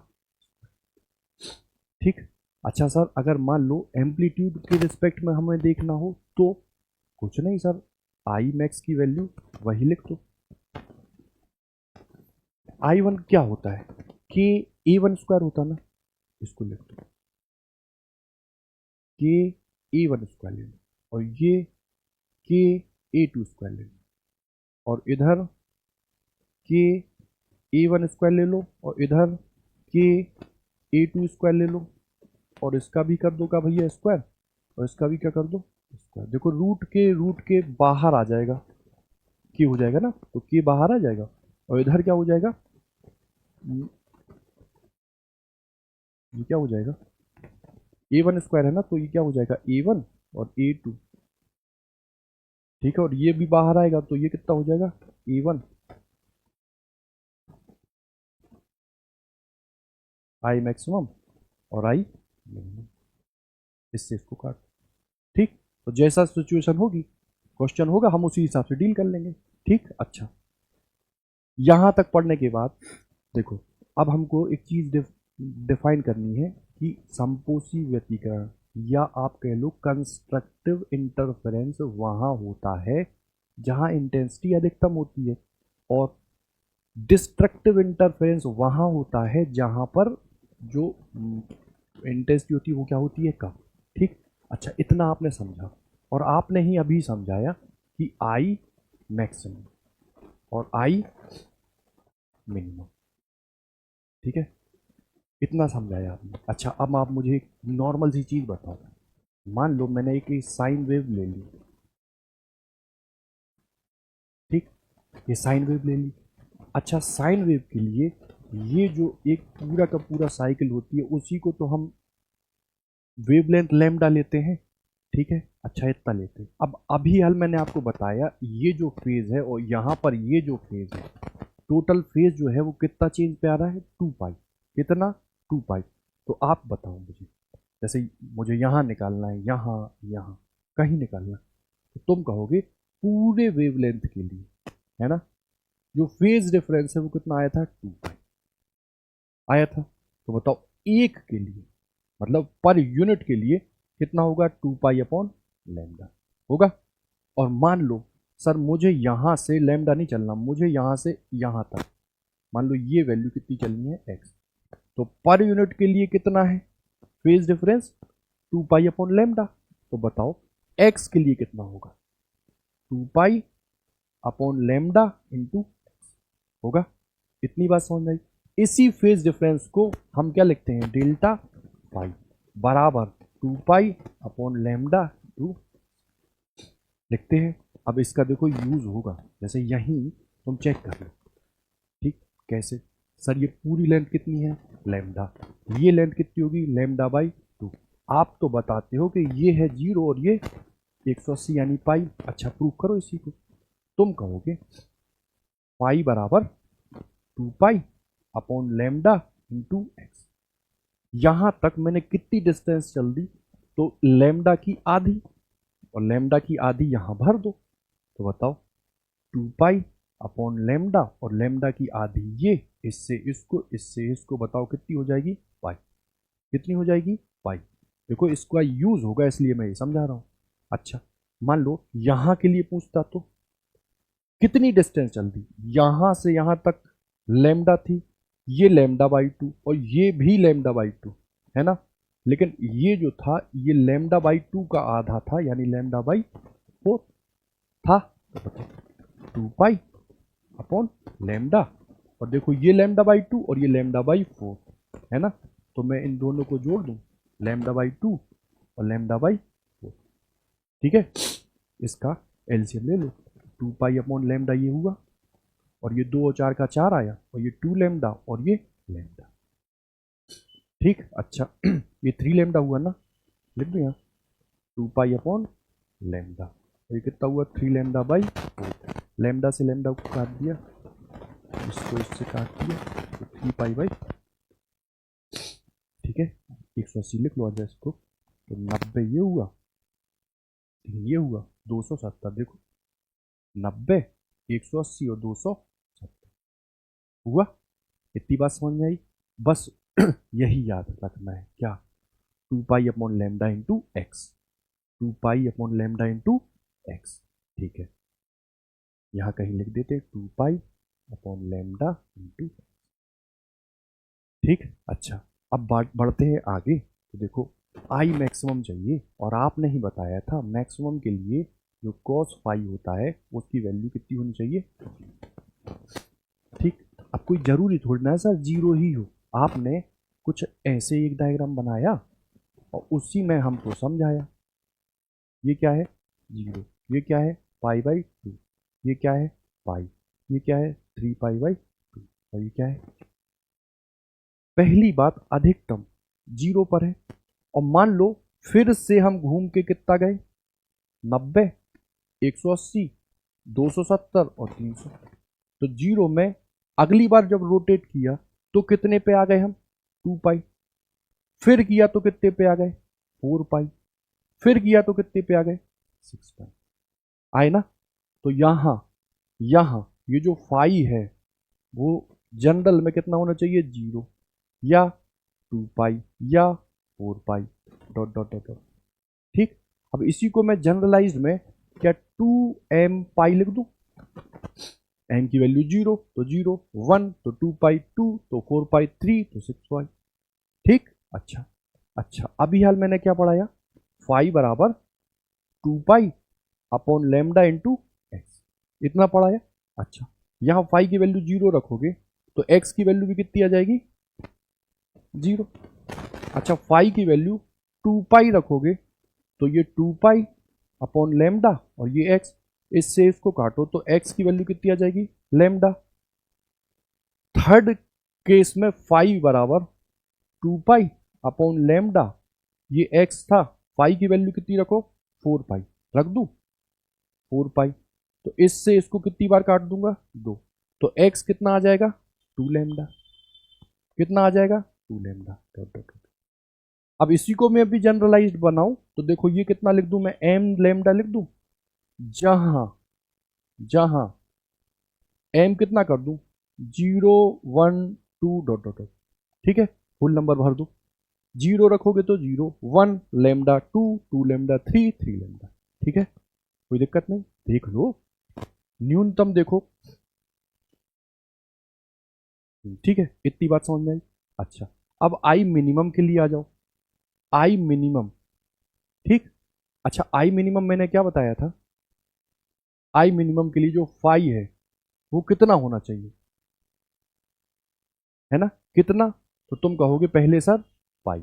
S1: ठीक। अच्छा सर अगर मान लो एम्पलीट्यूड के रिस्पेक्ट में हमें देखना हो तो कुछ नहीं सर, आई मैक्स की वैल्यू वही लिख दो। आई वन क्या होता है? के ए वन स्क्वायर होता ना, इसको लिख दो के ए वन स्क्वायर ले लो, और ये के ए टू स्क्वायर ले लो, और इधर के ए वन स्क्वायर ले लो, और इधर के ए टू स्क्वायर ले लो, और इसका भी कर दो का भैया स्क्वायर, और इसका भी क्या कर दो? स्क्वायर। देखो रूट के बाहर आ जाएगा, के हो जाएगा ना, तो के बाहर आ जाएगा, और इधर क्या हो जाएगा? ये क्या हो जाएगा? ए वन स्क्वायर है ना, तो ये क्या हो जाएगा? ए वन और ए टू। ठीक है, और ये भी बाहर आएगा, तो ये कितना हो जाएगा? ए वन आई मैक्सिमम और आई मिनिमम। इससे इसको काट। ठीक, तो जैसा सिचुएशन होगी, क्वेश्चन होगा, हम उसी हिसाब से डील कर लेंगे। ठीक। अच्छा यहां तक पढ़ने के बाद देखो, अब हमको एक चीज डिफाइन करनी है कि संपोषी व्यतिकरण या आप कह लो कंस्ट्रक्टिव इंटरफेरेंस वहां होता है जहां इंटेंसिटी अधिकतम होती है, और डिस्ट्रक्टिव इंटरफेरेंस वहां होता है जहां पर जो इंटेंसिटी होती है वो क्या होती है? कम। ठीक। अच्छा इतना आपने समझा, और आपने ही अभी समझाया कि आई मैक्सिमम और आई मिनिमम। ठीक है, इतना समझाया आपने। अच्छा अब आप मुझे एक नॉर्मल सी चीज़ बताओ, मान लो मैंने एक साइन वेव ले ली। ठीक, ये साइन वेव ले ली। अच्छा साइन वेव के लिए ये जो एक पूरा का पूरा साइकिल होती है उसी को तो हम वेवलेंथ लैम्डा लेते हैं। ठीक है, अच्छा इतना लेते हैं। अब अभी हाल मैंने आपको बताया ये जो फेज है और यहाँ पर ये जो फेज है, टोटल फेज जो है वो कितना चेंज पे आ रहा है, 2 पाई। कितना, 2 पाई। तो आप बताओ मुझे, जैसे मुझे यहाँ निकालना है, यहाँ यहाँ कहीं निकालना है, तो तुम कहोगे पूरे वेवलेंथ के लिए, है ना, जो फेज डिफरेंस है वो कितना आया था, 2 पाई आया था। तो बताओ एक के लिए, मतलब पर यूनिट के लिए कितना होगा, 2 पाई अपॉन लैम्डा होगा। और मान लो सर मुझे यहां से लैम्डा नहीं चलना, मुझे यहां से यहां तक, मान लो ये वैल्यू कितनी चलनी है, एक्स। तो पर यूनिट के लिए कितना है phase difference, 2 pi upon lambda. तो बताओ एक्स के लिए कितना होगा, 2 पाई अपॉन लैम्डा इंटू होगा। इतनी बात समझ आई। इसी फेज डिफरेंस को हम क्या लिखते हैं, डेल्टा पाई बराबर 2 पाई अपॉन लैम्डा टू लिखते हैं। अब इसका देखो यूज होगा, जैसे यहीं तुम चेक कर लो, ठीक, कैसे, सर ये पूरी लेंथ कितनी है, लैम्डा, ये लेंथ कितनी होगी, लैम्डा बाई 2। आप तो बताते हो कि ये है 0 और ये 180 यानी पाई। अच्छा प्रूव करो इसी को। तुम कहोगे पाई बराबर 2 pi upon lambda into x. यहां तक मैंने कितनी डिस्टेंस चल दी, तो लैम्डा की आधी, और लैम्डा की आधी यहां भर दो। तो बताओ 2 पाई अपॉन लैम्डा, और लैम्डा की आधी ये, इससे इसको, इससे इसको, बताओ कितनी हो जाएगी, पाई। कितनी हो जाएगी, पाई। देखो इसका यूज होगा इसलिए मैं ये समझा रहा हूं। अच्छा मान लो यहां के लिए पूछता तो कितनी डिस्टेंस चल दी, यहां से यहां तक लैम्डा थी, ये लैम्डा बाई 2 और ये भी लैम्डा बाई 2, है ना। लेकिन ये जो था ये लैम्डा बाई 2 का आधा था, यानी लैम्डा बाई 4 था। तो बताओ 2 पाई अपॉन लैम्डा, और देखो ये लैम्डा बाई 2 और ये लैम्डा बाई 4, है ना। तो मैं इन दोनों को जोड़ दूं, लैम्डा बाई 2 और लैम्डा बाई 4, ठीक है। इसका एलसीएम ले लो, 2 पाई अपॉन लैम्डा ये हुआ, और ये 2 और 4 का 4 आया, और ये 2 लैम्डा और ये लैम्डा, ठीक। अच्छा ये 3 लैम्डा हुआ ना, लिख दो यहाँ 2 पाई अपॉन लैम्डा, और ये कितना हुआ, 3 लैम्डा बाई 4। लैम्डा से लैम्डा को काट दिया, इसको इससे काट दिया, तो 3 पाई बाई, ठीक है। 180 लिख लो आज इसको, तो 90 ये हुआ, ये हुआ 270। देखो 90, 180 और 270 हुआ। इतनी बात समझ में आई। बस यही याद रखना है, क्या, 2 pi upon lambda into x, 2 pi upon lambda into x, ठीक है। यहाँ कहीं लिख देते 2 पाई अपॉन लैम्डा इंटू, ठीक। अच्छा अब बढ़ते हैं आगे। तो देखो आई मैक्सिमम चाहिए, और आपने ही बताया था मैक्सिमम के लिए जो cos फाई होता है उसकी वैल्यू कितनी होनी चाहिए, ठीक। अब कोई जरूरी थोड़ी ना है सर 0 ही हो, आपने कुछ ऐसे एक डायग्राम बनाया और उसी में हमको समझाया। ये क्या है 0, ये क्या है पाई बाई 2, ये क्या है पाई, ये क्या है 3 पाई बाई 2, और ये क्या है। पहली बात अधिकतम 0 पर है, और मान लो फिर से हम घूम के कितना गए, 90, 180, 270 और 300। तो 0 में अगली बार जब रोटेट किया तो कितने पे आ गए हम, 2 पाई। फिर किया तो कितने पे आ गए, 4 पाई। फिर किया तो कितने पे आ गए, 6 पाई आए ना। तो यहां यहां ये जो फाई है वो जनरल में कितना होना चाहिए, 0 या 2 पाई या 4 पाई, डॉट डॉट डॉट डॉट, ठीक। अब इसी को मैं जनरलाइज में क्या 2m पाई लिख दूं, m की वैल्यू 0 तो 0, 1 तो 2 पाई, 2 तो 4 पाई, 3 तो 6 पाई, ठीक। अच्छा अच्छा अभी हाल मैंने क्या पढ़ाया, फाई बराबर 2 pi upon lambda into x, इतना पढ़ाया। अच्छा यहां फाई की वैल्यू 0 रखोगे तो एक्स की वैल्यू भी कितनी आ जाएगी, 0। अच्छा फाई की वैल्यू 2 पाई रखोगे तो ये 2 पाई अपॉन लैम्डा, और ये एक्स, इससे इसको काटो तो एक्स की वैल्यू कितनी आ जाएगी, लैम्डा। थर्ड केस में फाई बराबर 2 पाई अपॉन लैम्डा, ये एक्स था, फाई की वैल्यू कितनी रखो, 4 पाई रख दूं, 4 पाई। तो इससे इसको कितनी बार काट दूंगा, 2। तो x कितना आ जाएगा 2 लैम्डा, कितना आ जाएगा 2 लैम्डा डॉट डॉट डॉट। अब इसी को मैं अभी जनरलाइज्ड बनाऊं तो देखो ये कितना लिख दूं मैं, m लैम्डा लिख दूं, जहां जहां m कितना कर दूं 0 1 2 डॉट डॉट डॉट। ठीक है, फुल नंबर भर दो, 0 रखोगे तो 0 1 लैम्डा 2 2 लैम्डा 3 3 लैम्डा। ठीक है, कोई दिक्कत नहीं, देख लो न्यूनतम देखो। ठीक है, इतनी बात समझ में आई। अच्छा, अब आई मिनिमम के लिए आ जाओ, आई मिनिमम। ठीक, अच्छा आई मिनिमम मैंने क्या बताया था, आई मिनिमम के लिए जो फाई है वो कितना होना चाहिए, है ना, कितना, तो तुम कहोगे पहले सर पाई।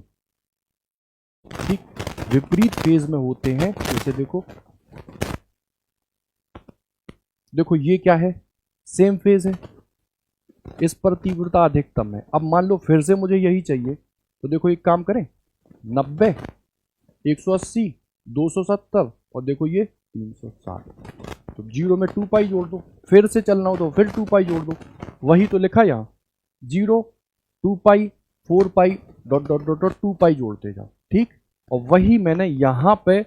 S1: ठीक, विपरीत फेज में होते हैं, जैसे देखो, देखो ये क्या है, सेम फेज है, इस पर तीव्रता अधिकतम है। अब मान लो फिर से मुझे यही चाहिए, तो देखो एक काम करें, 90 180 270 और देखो ये 360, तो 0 में 2 पाई जोड़ दो, फिर से चलना हो तो फिर 2 पाई जोड़ दो, वही तो लिखा यहाँ, 0 2 पाई 4 Pie dot dot dot dot 2 पाई जोड़ते जाओ। ठीक, और वही मैंने यहाँ पे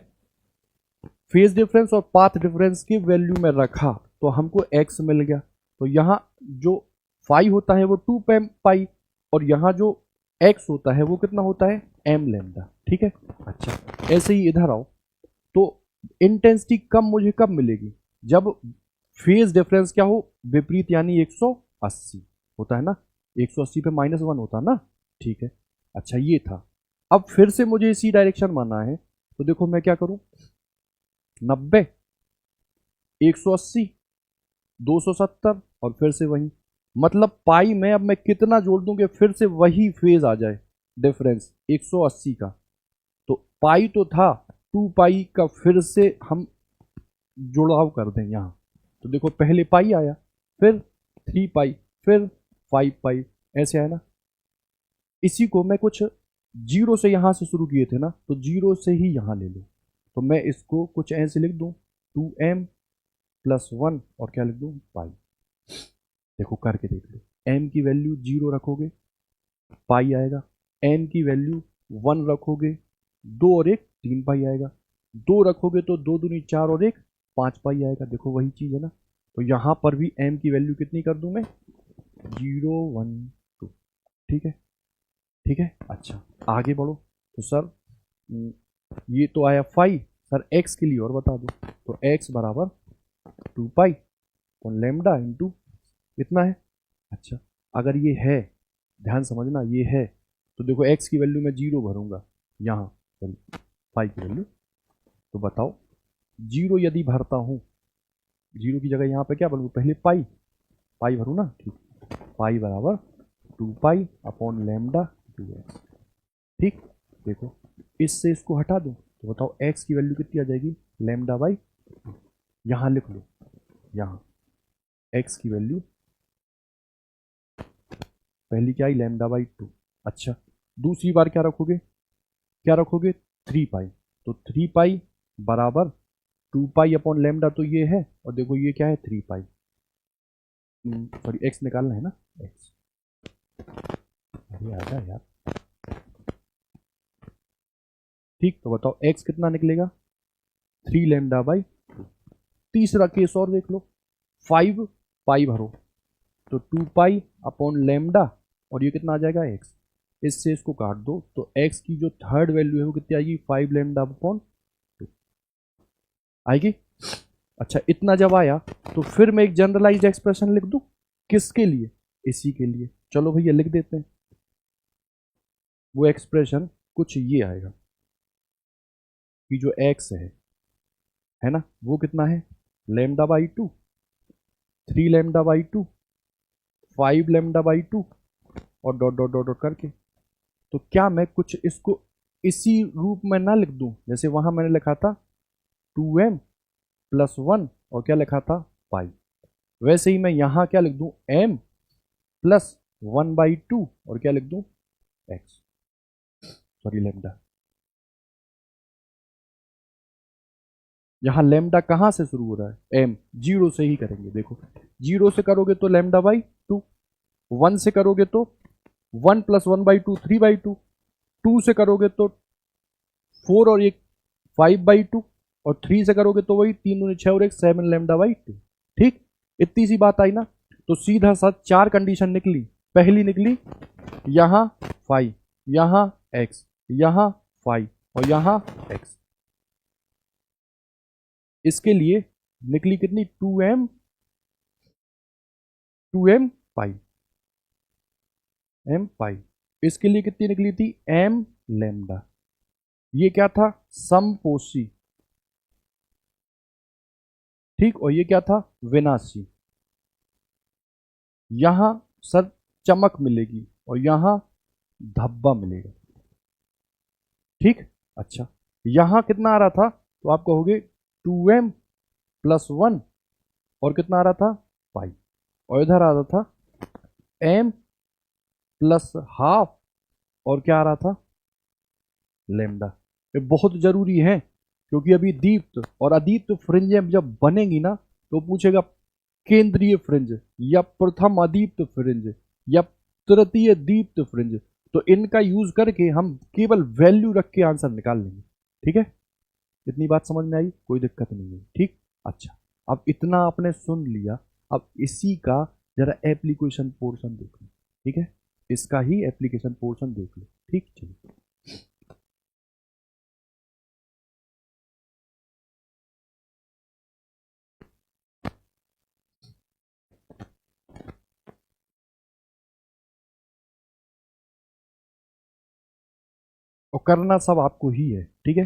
S1: फेज डिफरेंस और पाथ डिफरेंस की वैल्यू में रखा, तो हमको x मिल गया। तो यहाँ जो फाई होता है वो 2 पाई और यहाँ जो x होता है वो कितना होता है m लैम्डा। ठीक है, अच्छा ऐसे ही इधर आओ, तो इंटेंसिटी कम मुझे कब मिलेगी, जब फेज डिफरेंस क्या हो विपरीत, यानी 180 होता है ना, 180 पे -1 होता है ना। ठीक है, अच्छा ये था। अब फिर से मुझे इसी डायरेक्शन में आना है, तो देखो मैं क्या करूं, 90 180 270 और फिर से वही, मतलब पाई में अब मैं कितना जोड़ दूं कि फिर से वही फेज आ जाए डिफरेंस 180 का। तो पाई तो था, 2 पाई का फिर से हम जुड़ाव कर दें यहाँ, तो देखो पहले पाई आया, फिर 3 पाई, फिर 5 पाई, ऐसे आया ना। इसी को मैं कुछ जीरो से यहाँ से शुरू किए थे ना, तो जीरो से ही यहाँ ले लो, तो मैं इसको कुछ ऐसे लिख दूं 2m प्लस 1 और क्या लिख दूं पाई। देखो करके देख लो, m की वैल्यू 0 रखोगे पाई आएगा, m की वैल्यू 1 रखोगे 2 और 1 3 पाई आएगा, 2 रखोगे तो 2 दूनी 4 और 1 5 पाई आएगा। देखो वही चीज़ है ना, तो यहाँ पर भी m की वैल्यू कितनी कर दूं मैं 0 1 2। ठीक है, ठीक है, अच्छा आगे बढ़ो, तो सर ये तो आया फाई, सर x के लिए और बता दो, तो x बराबर 2 पाई और लैम्डा इंटू इतना है। अच्छा अगर ये है, ध्यान समझना ये है, तो देखो x की वैल्यू मैं 0 भरूंगा यहाँ, सॉरी पाई की वैल्यू, तो बताओ 0 यदि भरता हूँ, 0 की जगह यहाँ पे क्या भरूँ, पहले पाई, पाई भरूँ ना। ठीक, पाई बराबर 2 पाई अपॉन लैम्डा 2x। ठीक, देखो इससे इसको हटा दो, तो बताओ x की वैल्यू कितनी आ जाएगी लैम्डा बाई, यहाँ लिख लो, यहाँ x की वैल्यू पहली क्या आई लैम्डा बाई 2। अच्छा दूसरी बार क्या रखोगे, क्या रखोगे 3 पाई, तो 3 पाई बराबर 2 पाई अपॉन लैम्डा, तो ये है, और देखो ये क्या है 3 पाई, सॉरी x निकालना है ना, x, अरे आजा यार। ठीक, तो बताओ x कितना निकलेगा 3 लैम्डा बाई 2। तीसरा केस और देख लो, 5 पाई भरो, तो 2 पाई अपॉन लैम्डा और ये कितना आ जाएगा x, इससे इसको काट दो, तो x की जो थर्ड वैल्यू है वो कितनी आएगी 5 लैम्डा अपॉन 2 आएगी। अच्छा इतना जब आया, तो फिर मैं एक जनरलाइज्ड एक्सप्रेशन लिख दूं, किसके लिए, इसी के लिए, चलो भैया लिख देते हैं। वो एक्सप्रेशन कुछ ये आएगा कि जो x है ना, वो कितना है lambda by 2, 3 lambda by 2, 5 lambda by 2 और डॉट डॉट डॉट डॉट करके। तो क्या मैं कुछ इसको इसी रूप में ना लिख दूं, जैसे वहां मैंने लिखा था 2m प्लस 1 और क्या लिखा था पाई, वैसे ही मैं यहां क्या लिख दूं m प्लस 1/2 और क्या लिख दूं x, सॉरी लैम्डा। यहाँ लैम्डा कहाँ से शुरू हो रहा है, एम, जीरो से ही करेंगे। देखो जीरो से करोगे तो लैम्डा बाई टू, वन से करोगे तो one plus one by two, three by two, two से करोगे तो फोर और एक फाइव बाई टू, और थ्री से करोगे तो वही तीन दूनी छह और एक सेवन लैम्डा बाई टू। ठीक, इतनी सी बात आई ना। तो सीधा सा चार कंडीशन निकली। पहली निकली यहां फाइव, यहां एक्स, यहां फाइव और यहां एक्स। इसके लिए निकली कितनी, टू एम पाई, एम पाई। इसके लिए कितनी निकली थी, एम लैम्डा। ये क्या था, समपोषी। ठीक, और ये क्या था, विनाशी। यहां सर चमक मिलेगी और यहां धब्बा मिलेगा। ठीक, अच्छा यहां कितना आ रहा था, तो आप कहोगे टू एम प्लस वन, और कितना आ रहा था, पाई, और इधर आ रहा था एम प्लस हाफ, और क्या आ रहा था, लेमडा। ये बहुत जरूरी है, क्योंकि अभी दीप्त और अदीप्त फ्रिंजें जब बनेंगी ना, तो पूछेगा केंद्रीय फ्रिंज या प्रथम अदीप्त फ्रिंज या तृतीय दीप्त फ्रिंज। तो इनका यूज करके हम केवल वैल्यू रख के आंसर निकाल लेंगे। ठीक है, इतनी बात समझ में आई, कोई दिक्कत नहीं है। ठीक, अच्छा अब इतना आपने सुन लिया, अब इसी का जरा एप्लीकेशन पोर्शन देख लो। ठीक है, इसका ही एप्लीकेशन पोर्शन देख लो। ठीक, चलिए। और करना सब आपको ही है। ठीक है,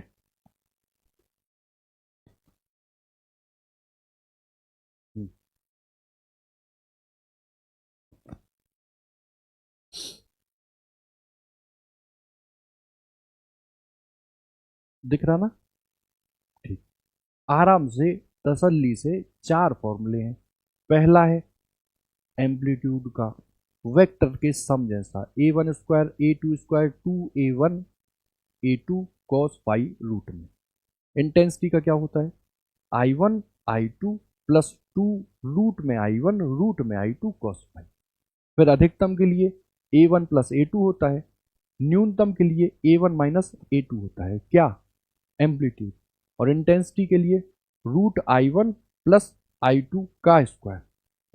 S1: हम्म, दिख रहा ना। ठीक, आराम से तसल्ली से चार फॉर्मूले हैं। पहला है एम्पलीट्यूड का वेक्टर के सम जैसा, A one square A two square two A one A two cos pi root में। इंटेंसिटी का क्या होता है, I one I two plus two root में आई वन रूट में आई टू कॉस पाई। फिर अधिकतम के लिए A one plus A two होता है, न्यूनतम के लिए A one minus A two होता है, क्या, एम्पलीट्यूड। और इंटेंसिटी के लिए root I one plus I two का स्क्वायर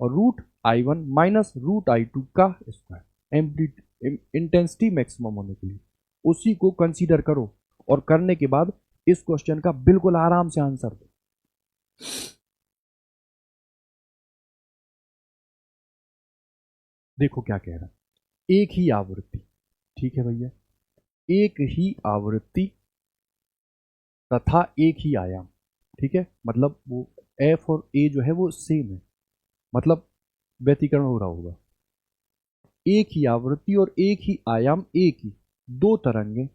S1: और root I one minus root I two का स्क्वायर। एम्पलीट्यूड इंटेंसिटी मैक्सिमम होने के लिए उसी को कंसीडर करो, और करने के बाद इस क्वेश्चन का बिल्कुल आराम से आंसर दो। देखो क्या कह रहा है, एक ही आवृत्ति। ठीक है भैया, एक ही आवृत्ति तथा एक ही आयाम। ठीक है, मतलब वो एफ और ए जो है वो सेम है, मतलब व्यतिकरण हो रहा होगा। एक ही आवृत्ति और एक ही आयाम, एक ही दो तरंगें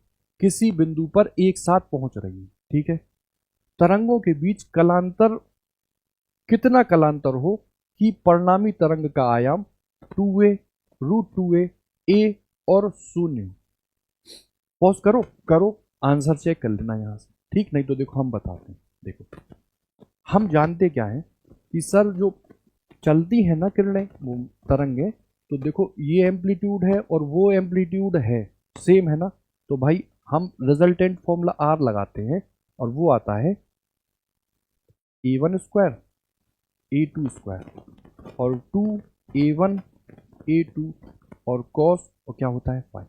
S1: किसी बिंदु पर एक साथ पहुंच रही हैं। ठीक है, तरंगों के बीच कलांतर कितना कलांतर हो कि परिणामी तरंग का आयाम टू ए रूट टू ए और शून्य। पॉज करो, करो आंसर चेक कर लेना यहां से। ठीक, नहीं तो देखो हम बताते हैं। देखो हम जानते क्या है कि सर जो चलती है ना किरणें, वो तरंगे, तो देखो ये एम्पलीट्यूड है और वो एम्पलीट्यूड है, सेम है ना। तो भाई हम रिजल्टेंट फॉर्मूला आर लगाते हैं और वो आता है A one square A two square और two A one A two और कॉस और क्या होता है फाइव।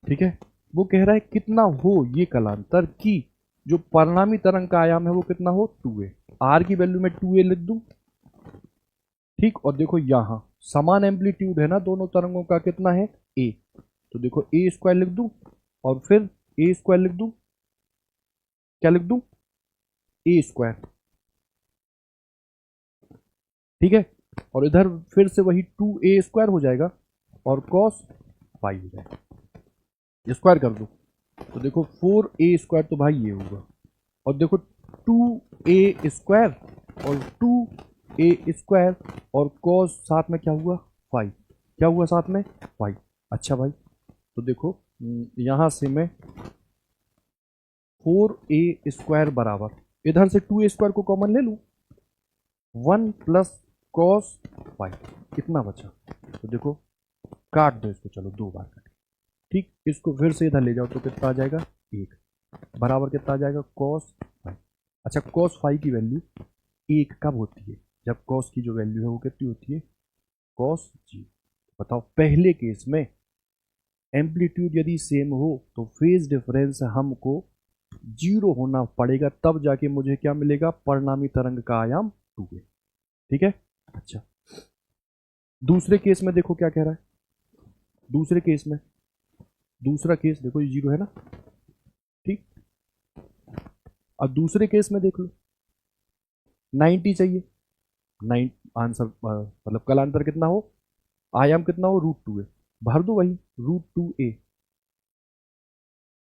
S1: ठीक है, वो कह रहा है कितना हो ये कलांतर की जो परिणामी तरंग का आयाम है वो कितना हो, टू ए। आर की वैल्यू में टू ए लिख दूं। ठीक, और देखो यहां समान एम्पलीट्यूड है ना दोनों तरंगों का, कितना है, ए। तो देखो ए स्क्वायर लिख दूं और फिर ए स्क्वायर लिख दूं, क्या लिख दूं, ए स्क्वायर। ठीक है, और इधर फिर से वही टू ए स्क्वायर हो जाएगा और कॉस फाइव हो जाएगा, स्क्वायर कर दो। तो देखो फोर ए स्क्वायर, तो भाई ये होगा, और देखो टू ए स्क्वायर और टू ए स्क्वायर और कॉस साथ में क्या हुआ, फाइव। क्या हुआ साथ में, फाइव। अच्छा भाई, तो देखो यहां से मैं फोर ए स्क्वायर बराबर इधर से 2a² को कॉमन ले लूं, 1 प्लस कॉस फाई, कितना बचा? तो देखो काट दो इसको, चलो 2 बार काट, ठीक। इसको फिर से इधर ले जाओ तो कितना आ जाएगा 1, बराबर कितना आ जाएगा कॉस फाई। अच्छा, कॉस फाई की वैल्यू 1 कब होती है? जब कॉस की जो वैल्यू है वो कितनी होती है? कॉस जी। बताओ, पहले केस में एम्पलीट्यूड यदि सेम हो तो फेज डिफरेंस हमको 0 होना पड़ेगा, तब जाके मुझे क्या मिलेगा? परिणामी तरंग का आयाम 2 है, ठीक है। अच्छा, दूसरे केस में देखो क्या कह रहा है। दूसरे केस में, दूसरा केस देखो, ये 0 है ना, ठीक। अब दूसरे केस में देख लो, 90 चाहिए। 9 आंसर मतलब कलांतर कितना हो, आयाम कितना हो, √2 है। भर दो वही, √2a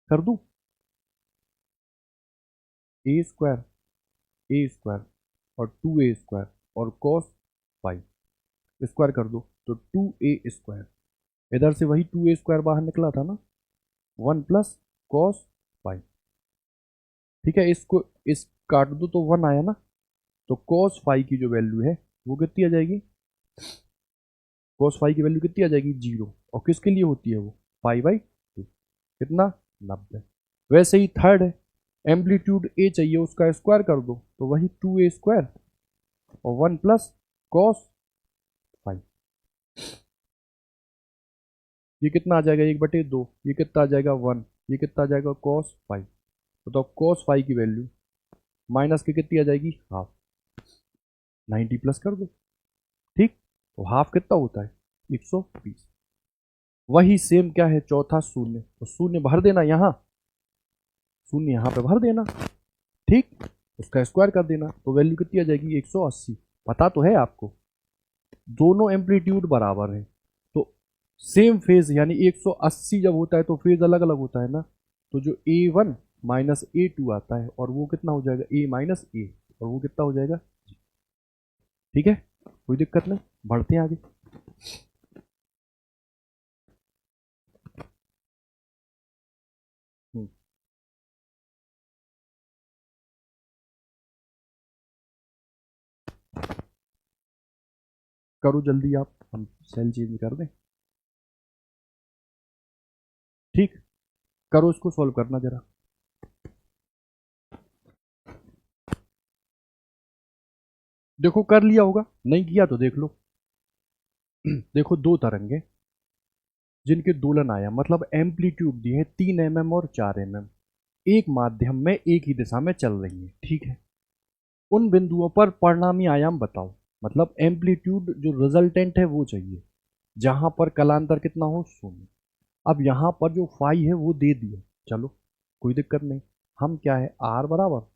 S1: कर दूं, a² और 2a² और cos फाई स्क्वायर कर दो तो 2a²। इधर से वही 2a² बाहर निकला था ना, 1 प्लस कॉस फाई, ठीक है। इसको इस काट दो तो 1 आया ना, तो cos फाई की जो वैल्यू है वो कितनी आ जाएगी? cos फाई की वैल्यू कितनी आ जाएगी? 0। और किसके लिए होती है वो? π/2, कितना? 90। वैसे ही थर्ड है, एम्पलीट्यूड ए चाहिए, उसका स्क्वायर कर दो तो वही 2a² और 1 प्लस कॉस फाई, ये कितना आ जाएगा? 1/2। ये कितना आ जाएगा? 1। ये कितना आ जाएगा? Cos phi. तो कॉस फाई की वैल्यू माइनस की कितनी आ जाएगी? हाफ। 90 प्लस कर दो, ठीक। तो हाफ कितना होता है? 120। वही सेम क्या है? चौथा शून्य, तो शून्य भर देना यहाँ, शून्य यहाँ पे भर देना, ठीक। उसका स्क्वायर कर देना तो वैल्यू कितनी आ जाएगी? 180। पता तो है आपको, दोनों एम्पलीट्यूड बराबर है तो सेम फेज, यानी 180 जब होता है तो फेज अलग अलग होता है ना, तो जो a1 माइनस a2 आता है और वो कितना हो जाएगा? a माइनस a, और वो कितना हो जाएगा? ठीक है, कोई दिक्कत नहीं, बढ़ते हैं आगे। हम्म, करो जल्दी आप, हम सेल चेंज कर दें, ठीक। करो, इसको सॉल्व करना जरा। देखो कर लिया होगा, नहीं किया तो देख लो। देखो, दो तरंगे जिनके दोलन आया, मतलब एम्पलीट्यूड दिए हैं 3 mm और 4 mm, एक माध्यम में एक ही दिशा में चल रही है, ठीक है। उन बिंदुओं पर परिणामी आयाम बताओ, मतलब एम्पलीट्यूड जो रिजल्टेंट है वो चाहिए, जहां पर कलांतर कितना हो? 0। अब यहां पर जो फाई है वो दे दिया, चलो कोई दिक्कत नहीं। हम क्या है, आर बराबर,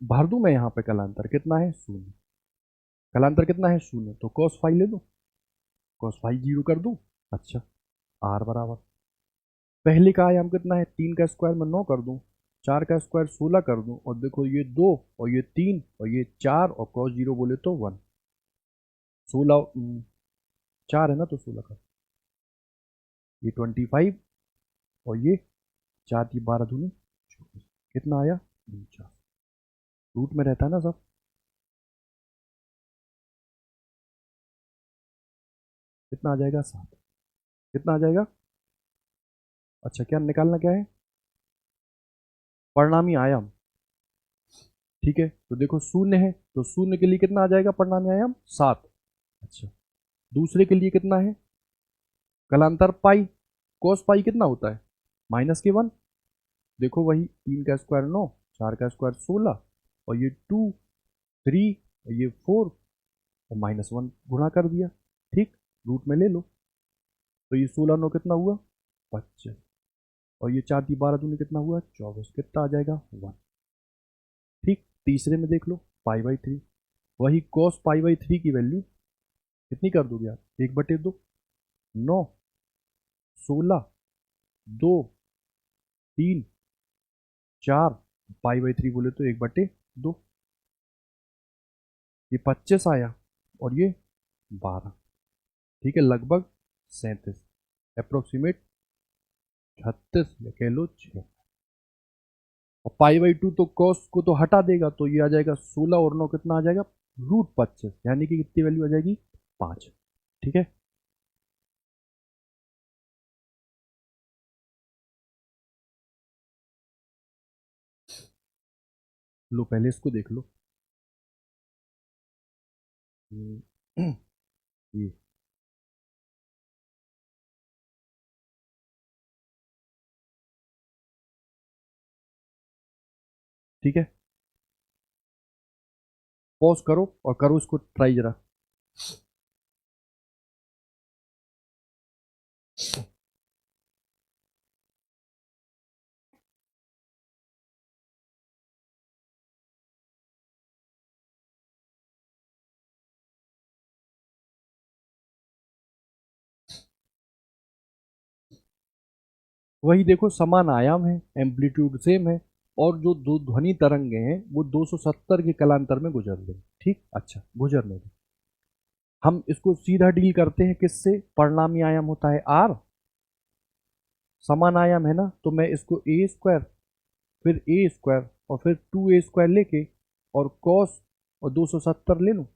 S1: भर दूं मैं यहाँ पे, कलांतर कितना है? 0। कलांतर कितना है? 0, तो कॉस फाई ले लो, कॉस फाई 0 कर दूं। अच्छा, आर बराबर, पहले का आयाम कितना है? 3 का स्क्वायर में 9 कर दूं, 4 का स्क्वायर 16 कर दूं, और देखो ये 2 और ये 3 और ये 4 और कॉस 0 बोले तो 1। 16 4 है ना, तो 16 का, ये 25 और ये 4 की 12 दूनी 24, कितना आया? 49। रूट में रहता है ना सब, कितना आ जाएगा? 7। कितना आ जाएगा? अच्छा, क्या निकालना क्या है? परिणामी आयाम, ठीक है। तो देखो शून्य है तो शून्य के लिए कितना आ जाएगा परिणामी आयाम? 7। अच्छा, दूसरे के लिए कितना है? कलांतर पाई, कोस पाई कितना होता है? -1। देखो वही, 3 का स्क्वायर 9, 4 का स्क्वायर 16 और ये 2 3 और ये 4 और -1 गुणा कर दिया, ठीक। रूट में ले लो, तो ये 16 9 कितना हुआ? 25, और ये 4 की 12 दूनी कितना हुआ? 24, कितना आ जाएगा? 1, ठीक। तीसरे में देख लो, π/3, वही cos π/3 की वैल्यू कितनी कर दोगे आप? 1/2, 9, 16, 2, 3, 4, π/3 बोले तो 1/2, ये 25 आया और ये 12, ठीक है, लगभग 37। अप्रोक्सीमेट 36 कह लो 6, और पाई/2 तो कॉस को तो हटा देगा, तो ये आ जाएगा 16 और 9 कितना आ जाएगा, √25, यानी कि कितनी वैल्यू आ जाएगी, 5। ठीक है, लो पहले इसको देख लो। ये ठीक है, पॉज करो और करो इसको ट्राई जरा। वही देखो, समान आयाम है, एम्पलीट्यूड सेम है, और जो दो ध्वनि तरंगे हैं वो 270 के कलांतर में गुजर रही, ठीक, अच्छा गुजरने दो। हम इसको सीधा डील करते हैं किससे, परिणामी आयाम होता है आर, समान आयाम है ना, तो मैं इसको ए स्क्वायर, फिर ए स्क्वायर, और फिर 2a स्क्वायर लेके और कॉस और 270 ले लूँ,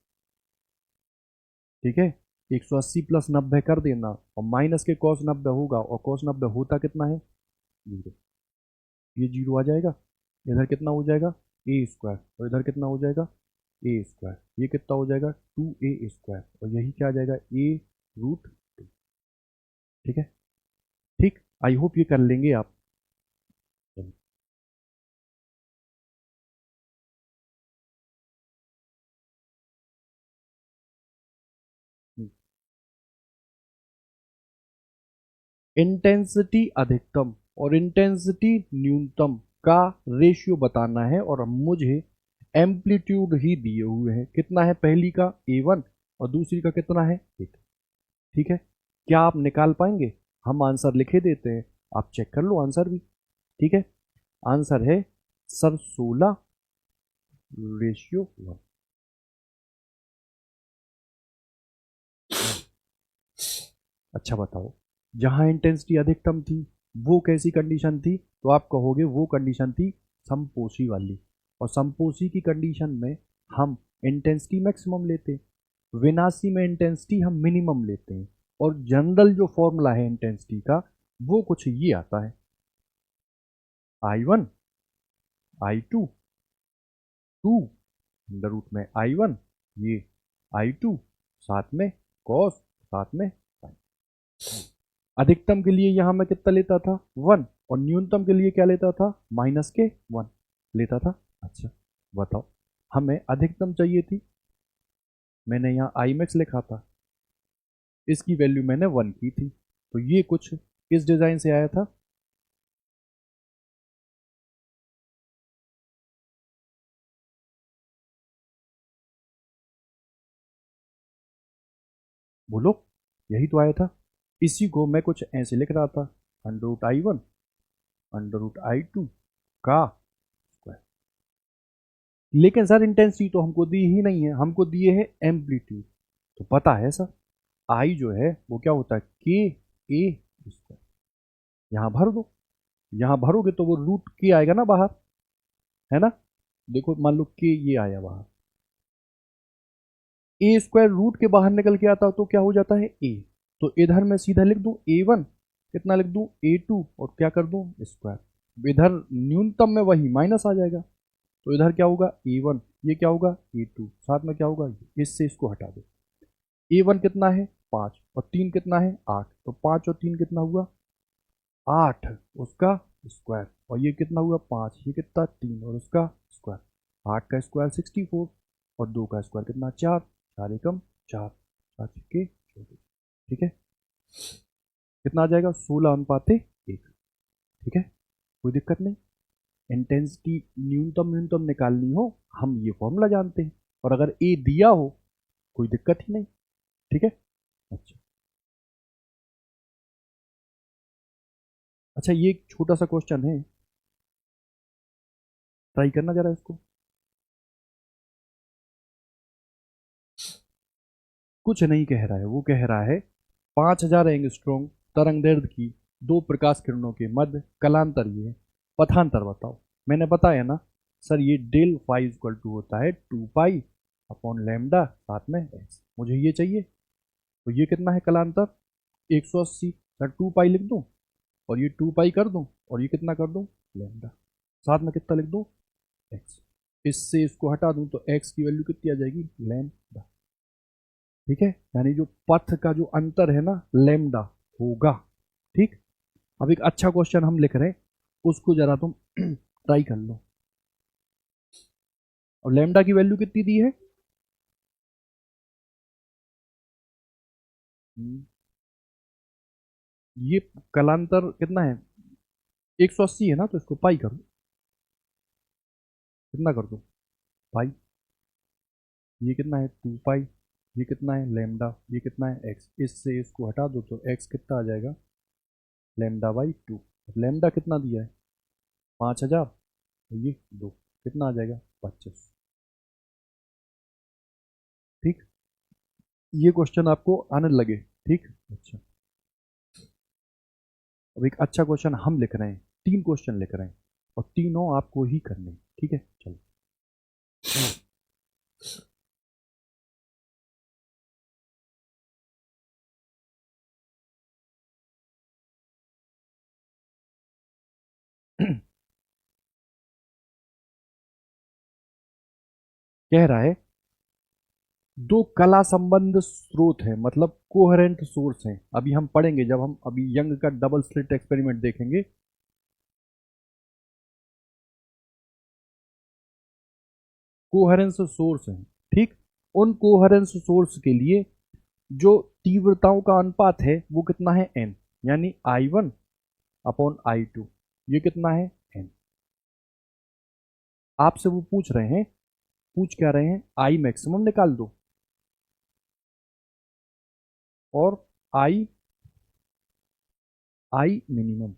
S1: ठीक है। 180 प्लस 90 कर देना, और माइनस के कॉस 90 होगा, और कॉस 90 होता कितना है, 0, ये 0 आ जाएगा। इधर कितना हो जाएगा, ए स्क्वायर, और इधर कितना हो जाएगा, ए स्क्वायर, ये कितना हो जाएगा 2a स्क्वायर, और यही क्या आ जाएगा, a√2। ठीक है, ठीक, आई होप ये कर लेंगे आप। इंटेंसिटी अधिकतम और इंटेंसिटी न्यूनतम का रेशियो बताना है, और मुझे एम्पलीट्यूड ही दिए हुए हैं, कितना है, पहली का a1 और दूसरी का कितना है 1। ठीक है, क्या आप निकाल पाएंगे, हम आंसर लिखे देते हैं, आप चेक कर लो आंसर भी। ठीक है, आंसर है सर 16:1। अच्छा बताओ, जहां इंटेंसिटी अधिकतम थी वो कैसी कंडीशन थी, तो आप कहोगे वो कंडीशन थी समपोषी वाली, और समपोषी की कंडीशन में हम इंटेंसिटी मैक्सिमम लेते हैं, विनाशी में इंटेंसिटी हम मिनिमम लेते हैं, और जनरल जो फॉर्मूला है इंटेंसिटी का वो कुछ ये आता है, I1 I2 2 अंडर रूट में I1, ये I2 साथ में कॉस, साथ में sin। अधिकतम के लिए यहां मैं कितना लेता था 1, और न्यूनतम के लिए क्या लेता था, -1 लेता था। अच्छा बताओ, हमें अधिकतम चाहिए थी, मैंने यहाँ आई मैक्स लिखा था, इसकी वैल्यू मैंने 1 की थी, तो ये कुछ इस डिजाइन से आया था। बोलो, यही तो आया था, इसी को मैं कुछ ऐसे लिख रहा था, √I1 √I2 का स्क्वायर। लेकिन सर इंटेंसिटी तो हमको दी ही नहीं है, हमको दिए है एम्पलीट्यूड, तो पता है सर आई जो है वो क्या होता है, के ए स्क्वायर, यहाँ भर दो, यहाँ भरोगे तो वो रूट के आएगा ना बाहर, है ना, देखो मान लो के ये आया बाहर, ए स्क्वायर रूट के बाहर निकल के आता तो क्या हो जाता है ए, तो इधर मैं सीधा लिख दूं a1, कितना लिख दूं a2, और क्या कर दूं स्क्वायर, इधर न्यूनतम में वही माइनस आ जाएगा, तो इधर क्या होगा a1, ये क्या होगा a2, साथ में क्या होगा, इससे इसको हटा दो, a1 कितना है 5, और 3 कितना है 8, तो 5 और 3 कितना हुआ 8, उसका स्क्वायर, और ये कितना हुआ 5, ये कितना 3, और उसका स्क्वायर, 8 का स्क्वायर 64, और 2 का स्क्वायर कितना 4, 4 एकम 4, 4 छक्के 24। ठीक है, कितना आ जाएगा 16:1। ठीक है, कोई दिक्कत नहीं, इंटेंसिटी न्यूनतम न्यूनतम निकालनी हो हम ये फॉर्मूला जानते हैं, और अगर ए दिया हो कोई दिक्कत ही नहीं। ठीक है, अच्छा अच्छा, ये एक छोटा सा क्वेश्चन है, ट्राई करना जरा इसको। कुछ नहीं कह रहा है, वो कह रहा है 5000 एंगस्ट्रॉम तरंगदैर्घ्य की दो प्रकाश किरणों के मध्य कलांतर ये है, पथांतर बताओ। मैंने बताया ना सर, ये डेल फाई इक्वल टू होता है 2 पाई अपॉन लैम्डा साथ में एक्स, मुझे ये चाहिए। तो ये कितना है कलांतर 180, सर 2 पाई लिख दूं और ये 2 पाई कर दूं और ये कितना कर दूं लैम्डा, साथ में कितना लिख दूं एक्स। इससे इसको हटा दूं तो एक्स की वैल्यू कितनी आ जाएगी लैम्डा। ठीक है, यानी जो पथ का जो अंतर है ना लैम्डा होगा। ठीक, अब एक अच्छा क्वेश्चन हम लिख रहे हैं, उसको जरा तुम ट्राई कर लो। और लैम्डा की वैल्यू कितनी दी है, ये कलांतर कितना है 180 है ना, तो इसको पाई कर दो, कितना कर दो पाई। ये कितना है 2 पाई, ये कितना है लैम्डा, ये कितना है एक्स, इससे इसको हटा दो तो एक्स कितना आ जाएगा लैम्डा बाई 2। लैम्डा कितना दिया है 5000, ये 2 कितना आ जाएगा 25। ठीक, ये क्वेश्चन आपको आने लगे। ठीक, अच्छा अब एक अच्छा क्वेश्चन हम लिख रहे हैं, 3 क्वेश्चन लिख रहे हैं और तीनों आपको ही करने हैं। ठीक है, चलो कह रहा है दो कला संबंध स्रोत हैं, मतलब कोहेरेंट सोर्स हैं। अभी हम पढ़ेंगे, जब हम अभी यंग का डबल स्लिट एक्सपेरिमेंट देखेंगे, कोहेरेंस सोर्स हैं। ठीक, उन कोहेरेंस सोर्स के लिए जो तीव्रताओं का अनुपात है वो कितना है n, यानी I1 अपॉन I2, ये कितना है n। आपसे वो पूछ रहे हैं, पूछ क्या रहे हैं I मैक्सिमम निकाल दो और I मिनिमम।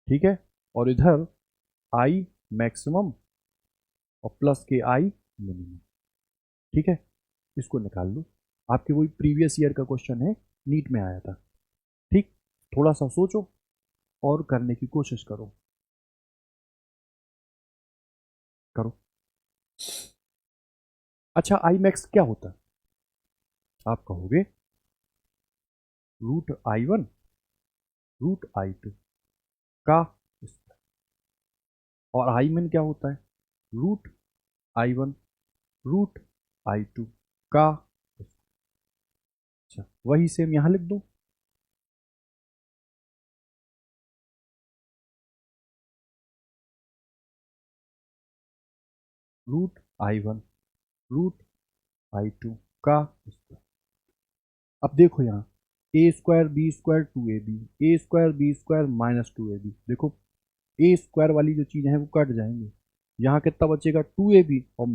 S1: ठीक है, और इधर I मैक्सिमम और प्लस के I मिनिमम। ठीक है, इसको निकाल लो, आपके वही प्रीवियस ईयर का क्वेश्चन है, नीट में आया था। ठीक, थोड़ा सा सोचो और करने की कोशिश करो, करो। अच्छा, आई मैक्स क्या होता है, आप कहोगे √I1 √I2 का, और आई मिन क्या होता है √I1 √I2 का। अच्छा, वही सेम यहां लिख दो, √I1 √I2 का। अब देखो यहाँ a² b² 2ab, a² b² -2ab, देखो a² वाली जो चीज़ें हैं वो कट जाएंगे, यहाँ कितना बचेगा 2ab, और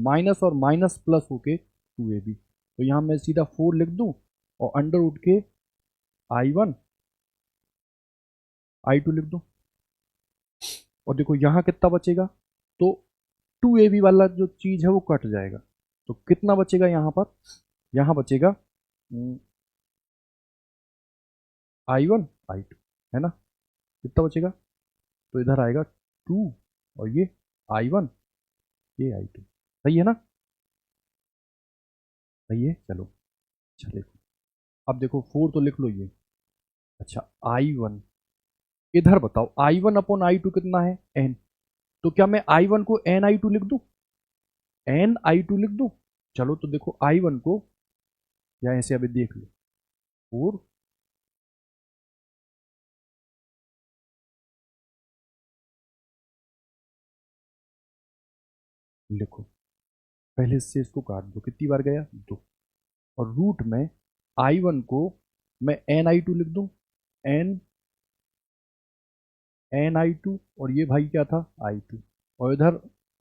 S1: माइनस प्लस होके 2ab, तो यहाँ मैं सीधा 4 लिख दूँ और अंडर उठ के I1 I2 लिख दूँ, और देखो यहाँ कितना बचेगा, तो 2ab वाला जो चीज़ है वो कट जाएगा, तो कितना बचेगा यहाँ पर, यहाँ बचेगा I1 I2, है ना, कितना बचेगा, तो इधर आएगा 2 और ये I1 ये I2, सही है ना, सही है। चलो अच्छा देखो, अब देखो 4 तो लिख लो ये। अच्छा I1, इधर बताओ I1 अपॉन I2 कितना है n, तो क्या मैं I1 को NI2 लिख दूं, NI2 लिख दूं। चलो तो देखो I1 को, या ऐसे अभी देख लो 4, लिखो पहले से इसको काट दो, कितनी बार गया 2, और रूट में I1 को मैं NI2 लिख दूं, N NI2, और ये भाई क्या था I2, और इधर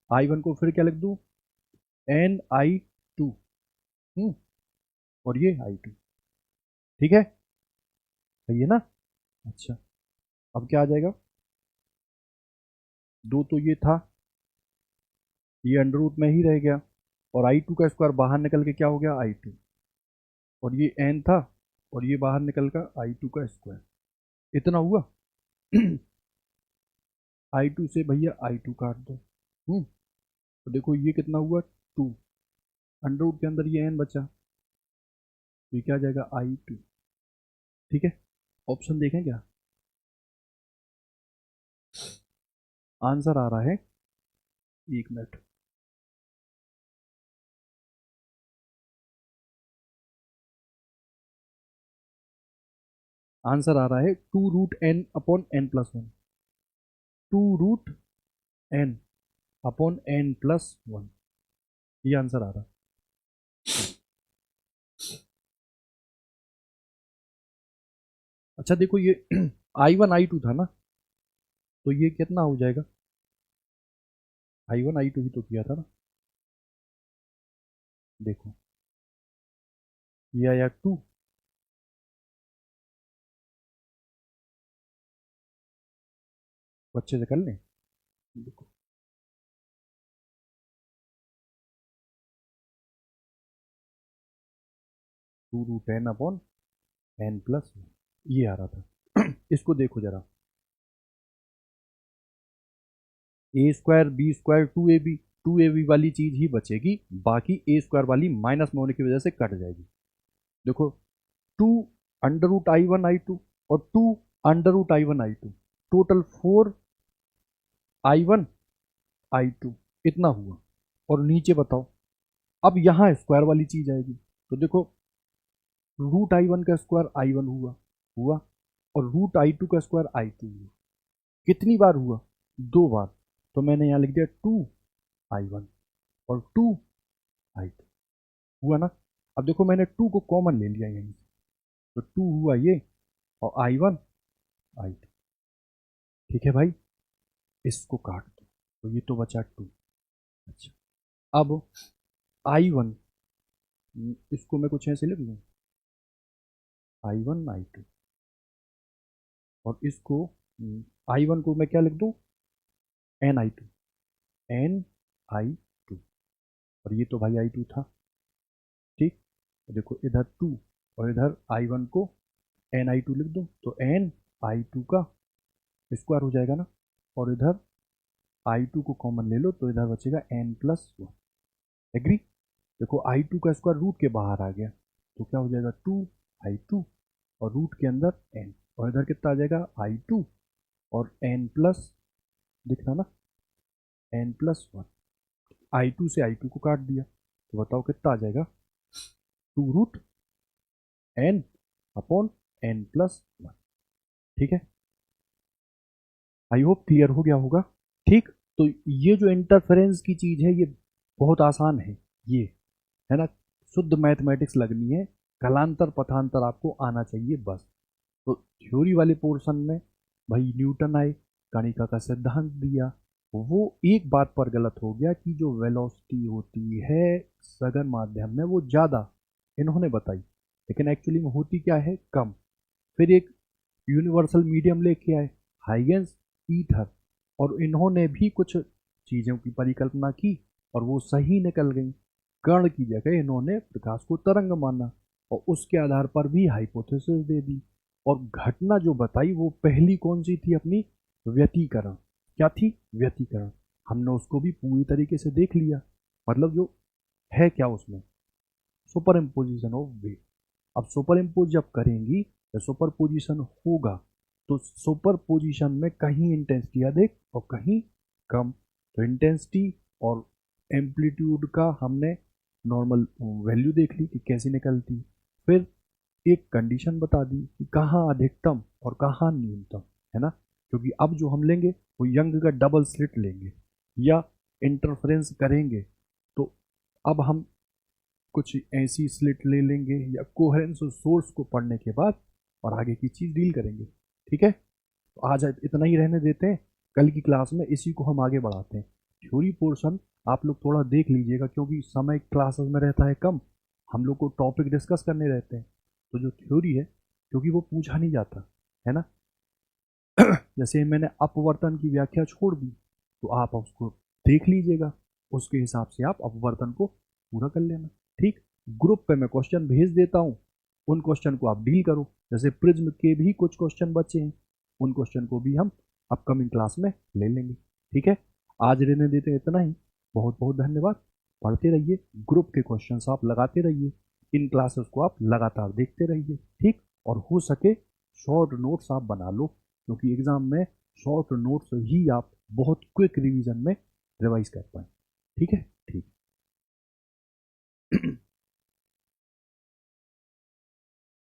S1: I1 को फिर क्या लिख दूं NI2, और ये I2। ठीक है, सही है ना। अच्छा, अब क्या आ जाएगा, 2 तो ये था, ये अंडर रूट में ही रह गया, और I2 का स्क्वायर बाहर निकल के क्या हो गया I2, और ये n था, और ये बाहर निकल कर I2 का स्क्वायर, इतना हुआ। I2 से भैया I2 काट दो। तो देखो ये कितना हुआ, 2, अंडर रूट के अंदर ये n बचा, तो ये क्या आ जाएगा I2। ठीक है, ऑप्शन देखें क्या आंसर आ रहा है, 1 मिनट। आंसर आ रहा है 2√n/n+1, 2√n/n+1, ये आंसर आ रहा है। अच्छा देखो ये I1 I2 था ना, तो ये कितना हो जाएगा, I1 I2 ही तो किया था ना। देखो ये आया 2, अच्छे से कर लें। देखो 2√n/n+1, ये आ रहा था। इसको देखो जरा, A² B² 2AB वाली चीज ही बचेगी, बाकी A² वाली माइनस में होने की वजह से कट जाएगी। देखो 2√I1 I2 और 2√I1 I2, total 4I1 I2 इतना हुआ। और नीचे बताओ, अब यहाँ स्क्वायर वाली चीज आएगी, तो देखो √I1 का स्क्वायर I1 हुआ हुआ और √I2 का स्क्वायर I2 हुआ। कितनी बार हुआ, 2 बार। तो मैंने यहाँ लिख दिया 2I1 और 2I2 हुआ ना। अब देखो मैंने 2 को कॉमन ले लिया यहीं से, तो 2 हुआ ये और I1 I2। ठीक है भाई, इसको काट दो तो ये तो बचा 2। अच्छा अब I1, इसको मैं कुछ ऐसे लिख लूँ, I1 I2, और इसको I1 को मैं क्या लिख दूँ, N I2 और ये तो भाई I2 था। ठीक, तो देखो इधर 2 और इधर I1 को N I2 लिख दूँ, तो N I2 का स्क्वायर हो जाएगा ना, और इधर I2 को कॉमन ले लो तो इधर बचेगा n+1। एग्री। देखो I2 का स्क्वायर रूट के बाहर आ गया, तो क्या हो जाएगा 2I2 और रूट के अंदर n, और इधर कितना आ जाएगा I2 और n प्लस, दिख रहा ना, n+1। I2 से I2 को काट दिया, तो बताओ कितना आ जाएगा, 2√n/n+1। ठीक है, आई होप क्लियर हो गया होगा। ठीक, तो ये जो इंटरफेरेंस की चीज है ये बहुत आसान है, ये है ना, शुद्ध मैथमेटिक्स लगनी है, कलांतर पथांतर आपको आना चाहिए बस। तो थ्योरी वाले पोर्शन में भाई न्यूटन आए, कणिका का सिद्धांत दिया, वो एक बात पर गलत हो गया कि जो वेलोसिटी होती है सघन माध्यम में वो ज़्यादा इन्होंने बताई, लेकिन एक्चुअली में होती क्या है, कम। फिर एक यूनिवर्सल मीडियम लेके आए, हाइगेंस, ईथर, और इन्होंने भी कुछ चीज़ों की परिकल्पना की और वो सही निकल गई। कण की जगह इन्होंने प्रकाश को तरंग माना और उसके आधार पर भी हाइपोथेसिस दे दी, और घटना जो बताई वो पहली कौन सी थी अपनी, व्यतिकरण। क्या थी, व्यतिकरण। हमने उसको भी पूरी तरीके से देख लिया, मतलब जो है क्या उसमें, सुपर इम्पोजिशन ऑफ वेव। अब सुपर इम्पोज जब करेंगी या सुपर पोजिशन होगा, तो सुपर पोजिशन में कहीं इंटेंसिटी अधिक और कहीं कम, तो इंटेंसिटी और एम्पलीट्यूड का हमने नॉर्मल वैल्यू देख ली कि कैसी निकलती। फिर एक कंडीशन बता दी कि कहाँ अधिकतम और कहाँ न्यूनतम, है ना, क्योंकि अब जो हम लेंगे वो यंग का डबल स्लिट लेंगे या इंटरफेरेंस करेंगे, तो अब हम कुछ ऐसी स्लिट ले लेंगे या कोहेरेंस और सोर्स को पढ़ने के बाद और आगे की चीज़ डील करेंगे। ठीक है, तो आज इतना ही रहने देते हैं, कल की क्लास में इसी को हम आगे बढ़ाते हैं। थ्योरी पोर्शन आप लोग थोड़ा देख लीजिएगा, क्योंकि समय क्लासेस में रहता है कम, हम लोग को टॉपिक डिस्कस करने रहते हैं, तो जो थ्योरी है क्योंकि वो पूछा नहीं जाता है ना, जैसे मैंने अपवर्तन की व्याख्या छोड़ दी, तो आप उसको देख लीजिएगा, उसके हिसाब से आप अपवर्तन को पूरा कर लेना। ठीक, ग्रुप पे मैं क्वेश्चन भेज देता हूँ, उन क्वेश्चन को आप डील करो। जैसे प्रिज्म के भी कुछ क्वेश्चन बचे हैं, उन क्वेश्चन को भी हम अपकमिंग क्लास में ले लेंगे। ठीक है, आज रहने देते हैं इतना ही। बहुत बहुत धन्यवाद। पढ़ते रहिए, ग्रुप के क्वेश्चंस आप लगाते रहिए, इन क्लासेस को आप लगातार देखते रहिए। ठीक, और हो सके शॉर्ट नोट्स आप बना लो, क्योंकि एग्जाम में शॉर्ट नोट्स ही आप बहुत क्विक रिवीजन में रिवाइज कर पाए। ठीक है, ठीक।